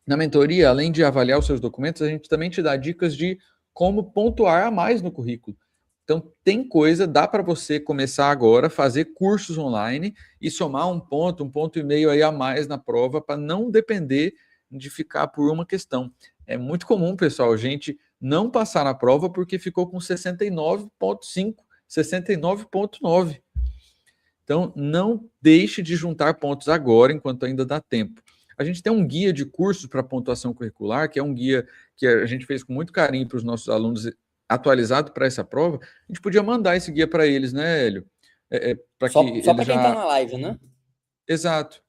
Na mentoria, além de avaliar os seus documentos, a gente também te dá dicas de como pontuar a mais no currículo. Então, tem coisa, dá para você começar agora, fazer cursos online e somar um ponto e meio aí a mais na prova para não depender de ficar por uma questão. É muito comum, pessoal, gente não passar na prova porque ficou com 69,5, 69,9. Então, não deixe de juntar pontos agora, enquanto ainda dá tempo. A gente tem um guia de cursos para pontuação curricular, que é um guia que a gente fez com muito carinho para os nossos alunos, atualizado para essa prova. A gente podia mandar esse guia para eles, né, Hélio? Só para quem está na live, né? Exato.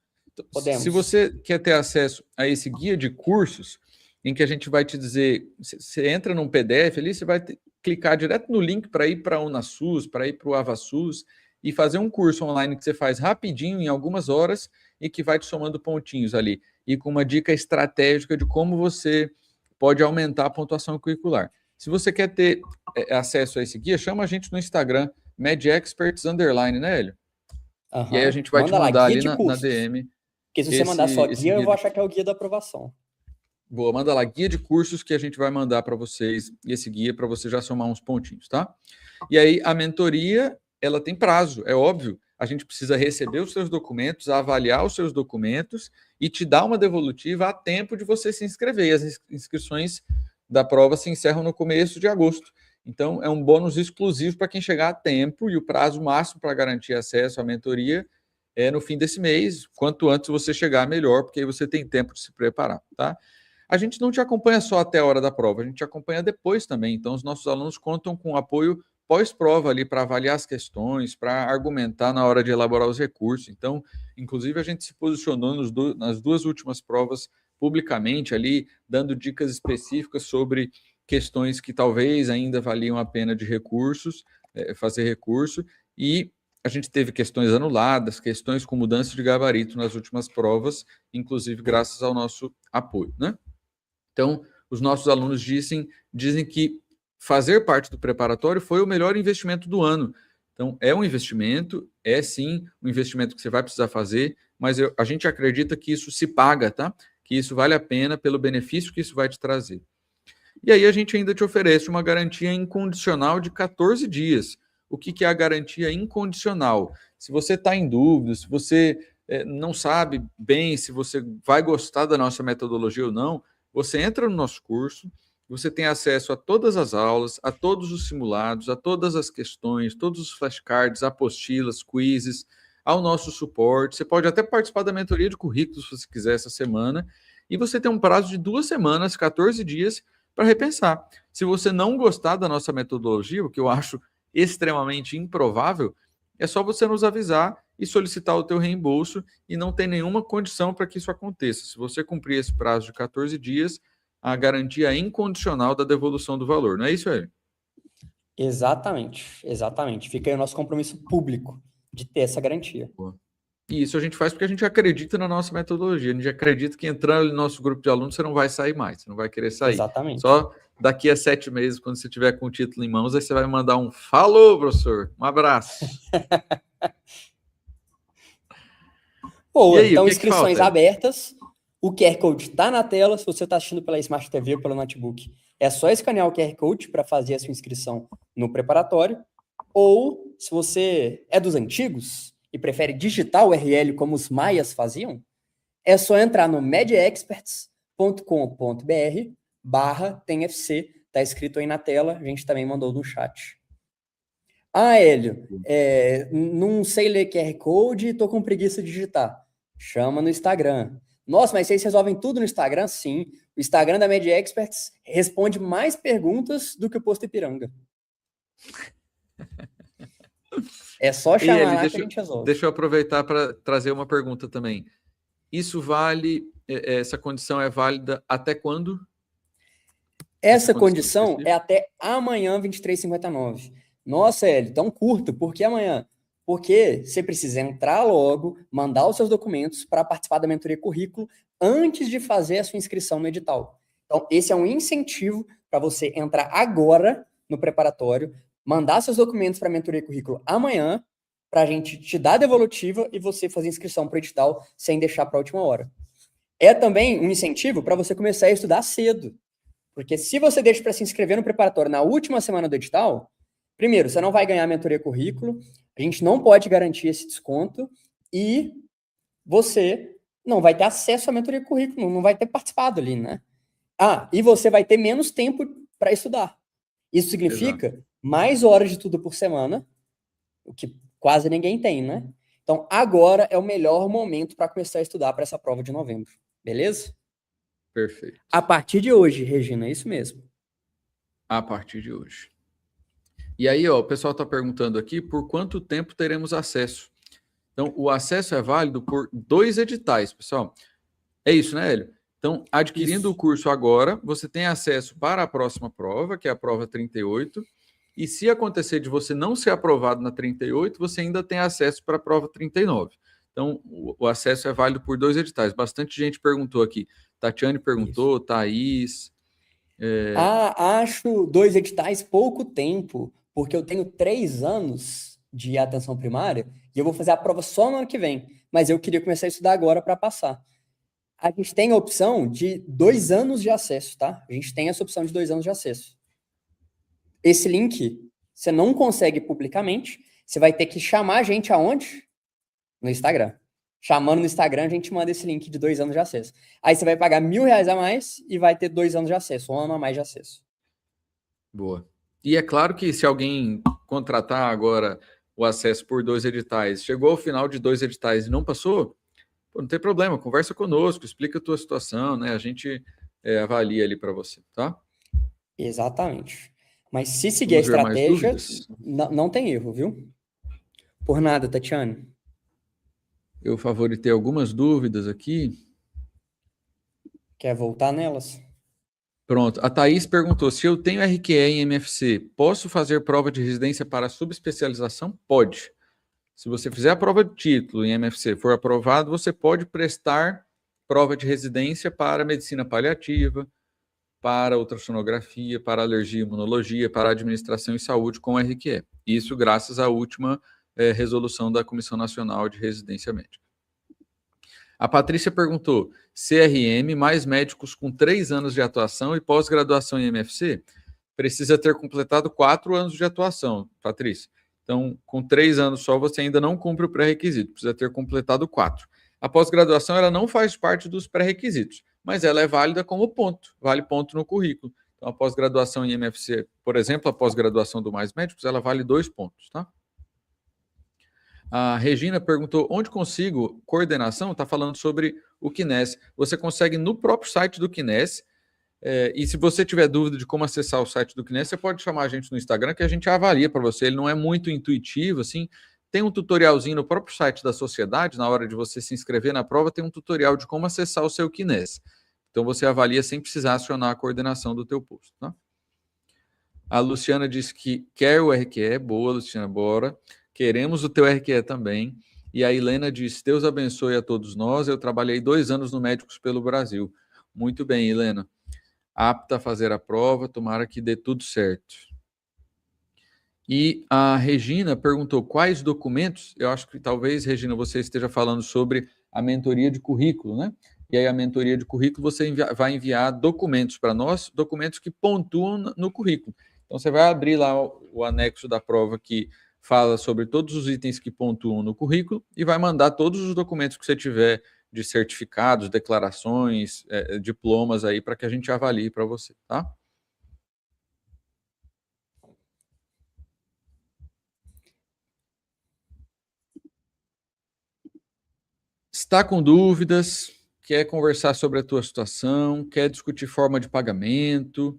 Podemos. Se você quer ter acesso a esse guia de cursos, em que a gente vai te dizer, você entra num PDF ali, você vai clicar direto no link para ir para a UnaSUS, para ir para o AvaSUS, e fazer um curso online que você faz rapidinho, em algumas horas, e que vai te somando pontinhos ali. E com uma dica estratégica de como você pode aumentar a pontuação curricular. Se você quer ter acesso a esse guia, chama a gente no Instagram, MedExperts_, né, Hélio? Uhum. E aí a gente vai te mandar ali na DM. Porque se você mandar só guia, eu vou achar que é o guia da aprovação. Boa, manda lá, guia de cursos, que a gente vai mandar para vocês, esse guia para você já somar uns pontinhos, tá? E aí a mentoria, ela tem prazo, é óbvio. A gente precisa receber os seus documentos, avaliar os seus documentos e te dar uma devolutiva a tempo de você se inscrever. E as inscrições da prova se encerram no começo de agosto. Então, é um bônus exclusivo para quem chegar a tempo, e o prazo máximo para garantir acesso à mentoria é no fim desse mês. Quanto antes você chegar, melhor, porque aí você tem tempo de se preparar, tá? A gente não te acompanha só até a hora da prova, a gente te acompanha depois também. Então, os nossos alunos contam com apoio pós-prova ali para avaliar as questões, para argumentar na hora de elaborar os recursos. Então, inclusive, a gente se posicionou nas duas últimas provas publicamente ali, dando dicas específicas sobre questões que talvez ainda valiam a pena de recursos, fazer recurso, e a gente teve questões anuladas, questões com mudança de gabarito nas últimas provas, inclusive graças ao nosso apoio, né? Então, os nossos alunos dizem que fazer parte do preparatório foi o melhor investimento do ano. Então, é um investimento, é sim um investimento que você vai precisar fazer, mas a gente acredita que isso se paga, tá? Que isso vale a pena pelo benefício que isso vai te trazer. E aí a gente ainda te oferece uma garantia incondicional de 14 dias. O que é a garantia incondicional? Se você está em dúvida, se você não sabe bem se você vai gostar da nossa metodologia ou não, você entra no nosso curso, você tem acesso a todas as aulas, a todos os simulados, a todas as questões, todos os flashcards, apostilas, quizzes, ao nosso suporte. Você pode até participar da mentoria de currículos, se você quiser, essa semana. E você tem um prazo de 2 semanas, 14 dias, para repensar. Se você não gostar da nossa metodologia, o que eu acho extremamente improvável, é só você nos avisar e solicitar o teu reembolso, e não tem nenhuma condição para que isso aconteça. Se você cumprir esse prazo de 14 dias, a garantia incondicional da devolução do valor. Não é isso, Hélio? Exatamente, exatamente. Fica aí o nosso compromisso público de ter essa garantia. E isso a gente faz porque a gente acredita na nossa metodologia. A gente acredita que entrando no nosso grupo de alunos, você não vai sair mais, você não vai querer sair. Exatamente. Só daqui a 7 meses, quando você tiver com o título em mãos, aí você vai mandar um falou, professor, um abraço. Boa, E aí, o então que inscrições falta? abertas, o QR Code está na tela, se você está assistindo pela Smart TV ou pelo notebook, é só escanear o QR Code para fazer a sua inscrição no preparatório, ou se você é dos antigos e prefere digitar o URL como os maias faziam, é só entrar no mediaexperts.com.br/TemFC, tá escrito aí na tela, a gente também mandou no chat. Hélio, não sei ler QR Code e tô com preguiça de digitar. Chama no Instagram. Nossa, mas vocês resolvem tudo no Instagram? Sim. O Instagram da Media Experts responde mais perguntas do que o Posto Ipiranga. É só chamar lá que a gente resolve. Deixa eu aproveitar para trazer uma pergunta também. Isso vale, essa condição é válida até quando? Essa condição é até amanhã, 23h59. Nossa, Hélio, tão curto, por que amanhã? Porque você precisa entrar logo, mandar os seus documentos para participar da mentoria currículo antes de fazer a sua inscrição no edital. Então, esse é um incentivo para você entrar agora no preparatório, mandar seus documentos para a mentoria currículo amanhã, para a gente te dar a devolutiva e você fazer inscrição para o edital sem deixar para a última hora. É também um incentivo para você começar a estudar cedo. Porque se você deixa para se inscrever no preparatório na última semana do edital, primeiro, você não vai ganhar a mentoria currículo, a gente não pode garantir esse desconto e você não vai ter acesso à mentoria currículo, não vai ter participado ali, né? E você vai ter menos tempo para estudar. Isso significa mais horas de tudo por semana, o que quase ninguém tem, né? Então, agora é o melhor momento para começar a estudar para essa prova de novembro, beleza? Perfeito. A partir de hoje, Regina, é isso mesmo. A partir de hoje. E aí, ó, o pessoal está perguntando aqui por quanto tempo teremos acesso. Então, o acesso é válido por 2 editais, pessoal. É isso, né, Hélio? Então, adquirindo o curso agora, você tem acesso para a próxima prova, que é a prova 38. E se acontecer de você não ser aprovado na 38, você ainda tem acesso para a prova 39. Então, o acesso é válido por 2 editais. Bastante gente perguntou aqui. Tatiane perguntou, Thaís. Acho 2 editais pouco tempo, porque eu tenho 3 anos de atenção primária e eu vou fazer a prova só no ano que vem. Mas eu queria começar a estudar agora para passar. A gente tem a opção de 2 anos de acesso, tá? A gente tem essa opção de 2 anos de acesso. Esse link você não consegue publicamente, você vai ter que chamar a gente aonde? No Instagram. Chamando no Instagram, a gente manda esse link de 2 anos de acesso. Aí você vai pagar R$1.000 a mais e vai ter 2 anos de acesso, 1 ano a mais de acesso. Boa. E é claro que se alguém contratar agora o acesso por 2 editais, chegou ao final de 2 editais e não passou, não tem problema, conversa conosco, explica a tua situação, né? A gente avalia ali para você, tá? Exatamente. Mas se seguir a estratégia, não tem erro, viu? Por nada, Tatiane. Eu favoritei algumas dúvidas aqui. Quer voltar nelas? Pronto. A Thaís perguntou, se eu tenho RQE em MFC, posso fazer prova de residência para subespecialização? Pode. Se você fizer a prova de título em MFC, for aprovado, você pode prestar prova de residência para medicina paliativa, para ultrassonografia, para alergia e imunologia, para administração e saúde com RQE. Isso graças à última resolução da Comissão Nacional de Residência Médica. A Patrícia perguntou, CRM mais médicos com 3 anos de atuação e pós-graduação em MFC? Precisa ter completado 4 anos de atuação, Patrícia. Então, com 3 anos só, você ainda não cumpre o pré-requisito, precisa ter completado 4. A pós-graduação, ela não faz parte dos pré-requisitos, mas ela é válida como ponto, vale ponto no currículo. Então, a pós-graduação em MFC, por exemplo, a pós-graduação do Mais Médicos, ela vale 2 pontos, tá? A Regina perguntou, onde consigo coordenação? Está falando sobre o Kines. Você consegue no próprio site do Kines, e se você tiver dúvida de como acessar o site do Kines, você pode chamar a gente no Instagram, que a gente avalia para você. Ele não é muito intuitivo, assim. Tem um tutorialzinho no próprio site da sociedade, na hora de você se inscrever na prova, tem um tutorial de como acessar o seu Kines. Então, você avalia sem precisar acionar a coordenação do teu posto, tá? A Luciana disse que quer o RQE. Boa, Luciana, bora. Queremos o teu RQE também. E a Helena disse, Deus abençoe a todos nós. Eu trabalhei 2 anos no Médicos pelo Brasil. Muito bem, Helena. Apta a fazer a prova, tomara que dê tudo certo. E a Regina perguntou quais documentos, eu acho que talvez, Regina, você esteja falando sobre a mentoria de currículo, né? E aí a mentoria de currículo você vai enviar documentos para nós, documentos que pontuam no currículo. Então você vai abrir lá o anexo da prova que fala sobre todos os itens que pontuam no currículo e vai mandar todos os documentos que você tiver de certificados, declarações, diplomas aí para que a gente avalie para você, tá? Está com dúvidas, quer conversar sobre a tua situação, quer discutir forma de pagamento,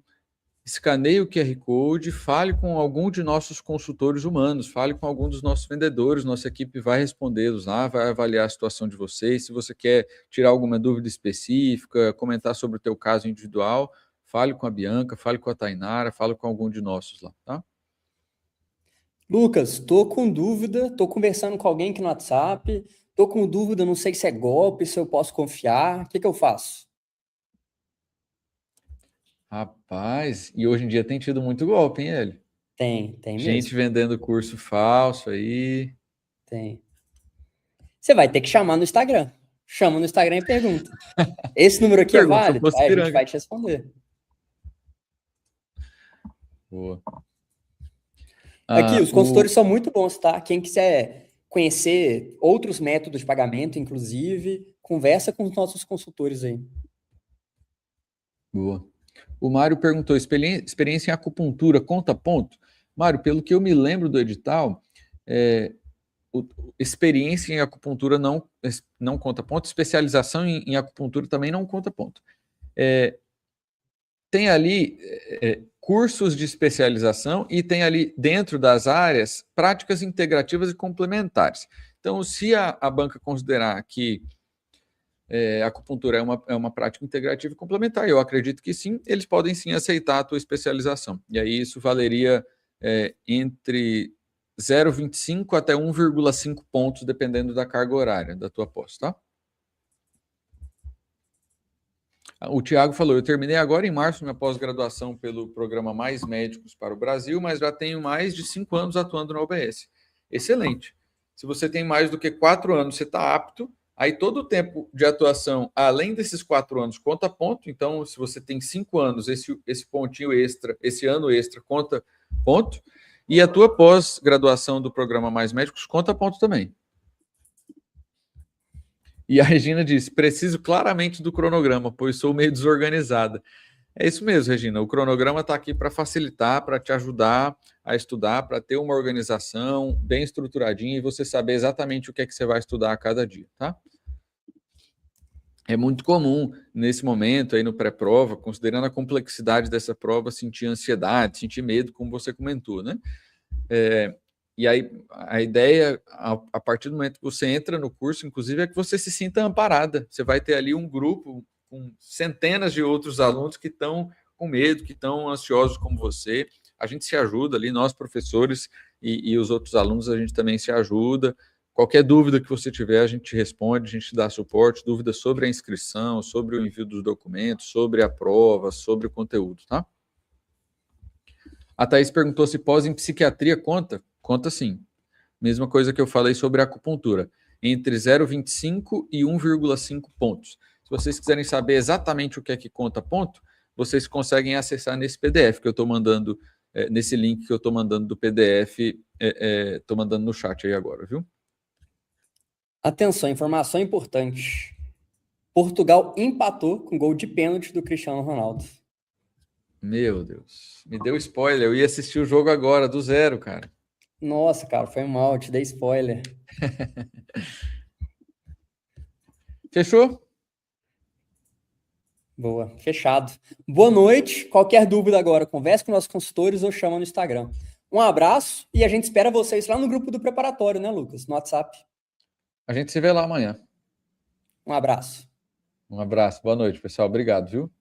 escaneie o QR Code, fale com algum de nossos consultores humanos, fale com algum dos nossos vendedores, nossa equipe vai respondê-los lá, vai avaliar a situação de vocês. Se você quer tirar alguma dúvida específica, comentar sobre o teu caso individual, fale com a Bianca, fale com a Tainara, fale com algum de nossos lá, tá? Lucas, tô com dúvida, tô conversando com alguém aqui no WhatsApp, tô com dúvida, não sei se é golpe, se eu posso confiar, o que eu faço? Rapaz, e hoje em dia tem tido muito golpe, hein, Hélio? Tem Gente mesmo, vendendo curso falso aí. tem. Você vai ter que chamar no Instagram. Chama no Instagram e pergunta. Esse número aqui é Pergunta se eu válido? fosse Aí a gente piranga. vai te responder. Boa. Aqui, os consultores são muito bons, tá? Quem quiser conhecer outros métodos de pagamento, inclusive, conversa com os nossos consultores aí. Boa. O Mário perguntou, experiência em acupuntura conta ponto? Mário, pelo que eu me lembro do edital, experiência em acupuntura não conta ponto, especialização em acupuntura também não conta ponto. Tem ali cursos de especialização e tem ali dentro das áreas práticas integrativas e complementares. Então, se a banca considerar que a acupuntura é uma prática integrativa e complementar, eu acredito que sim, eles podem sim aceitar a tua especialização. E aí isso valeria entre 0,25 até 1,5 pontos, dependendo da carga horária da tua pós, tá? O Tiago falou, eu terminei agora em março minha pós-graduação pelo programa Mais Médicos para o Brasil, mas já tenho mais de 5 anos atuando na UBS. Excelente. Se você tem mais do que 4 anos, você está apto, aí todo o tempo de atuação, além desses 4 anos, conta ponto. Então, se você tem 5 anos, esse pontinho extra, esse ano extra, conta ponto. E a tua pós-graduação do programa Mais Médicos conta ponto também. E a Regina diz, preciso claramente do cronograma, pois sou meio desorganizada. É isso mesmo, Regina. O cronograma está aqui para facilitar, para te ajudar a estudar, para ter uma organização bem estruturadinha e você saber exatamente o que é que você vai estudar a cada dia, tá? É muito comum, nesse momento, aí no pré-prova, considerando a complexidade dessa prova, sentir ansiedade, sentir medo, como você comentou, né? E aí, a ideia, a partir do momento que você entra no curso, inclusive, é que você se sinta amparada. Você vai ter ali um grupo com centenas de outros alunos que estão com medo, que estão ansiosos como você. A gente se ajuda ali, nós professores e os outros alunos, a gente também se ajuda. Qualquer dúvida que você tiver, a gente responde, a gente dá suporte, dúvidas sobre a inscrição, sobre o envio dos documentos, sobre a prova, sobre o conteúdo, tá? A Thaís perguntou se pós em psiquiatria conta. Conta sim. Mesma coisa que eu falei sobre a acupuntura. Entre 0,25 e 1,5 pontos. Se vocês quiserem saber exatamente o que é que conta ponto, vocês conseguem acessar nesse PDF que eu estou mandando, nesse link que eu estou mandando do PDF, estou mandando no chat aí agora, viu? Atenção, informação importante. Portugal empatou com gol de pênalti do Cristiano Ronaldo. Meu Deus. Me deu spoiler. Eu ia assistir o jogo agora, do 0, cara. Nossa, cara, foi mal, te dei spoiler. Fechou? Boa, fechado. Boa noite. Qualquer dúvida agora, converse com nossos consultores ou chama no Instagram. Um abraço e a gente espera vocês lá no grupo do preparatório, né, Lucas? No WhatsApp. A gente se vê lá amanhã. Um abraço. Um abraço. Boa noite, pessoal. Obrigado, viu?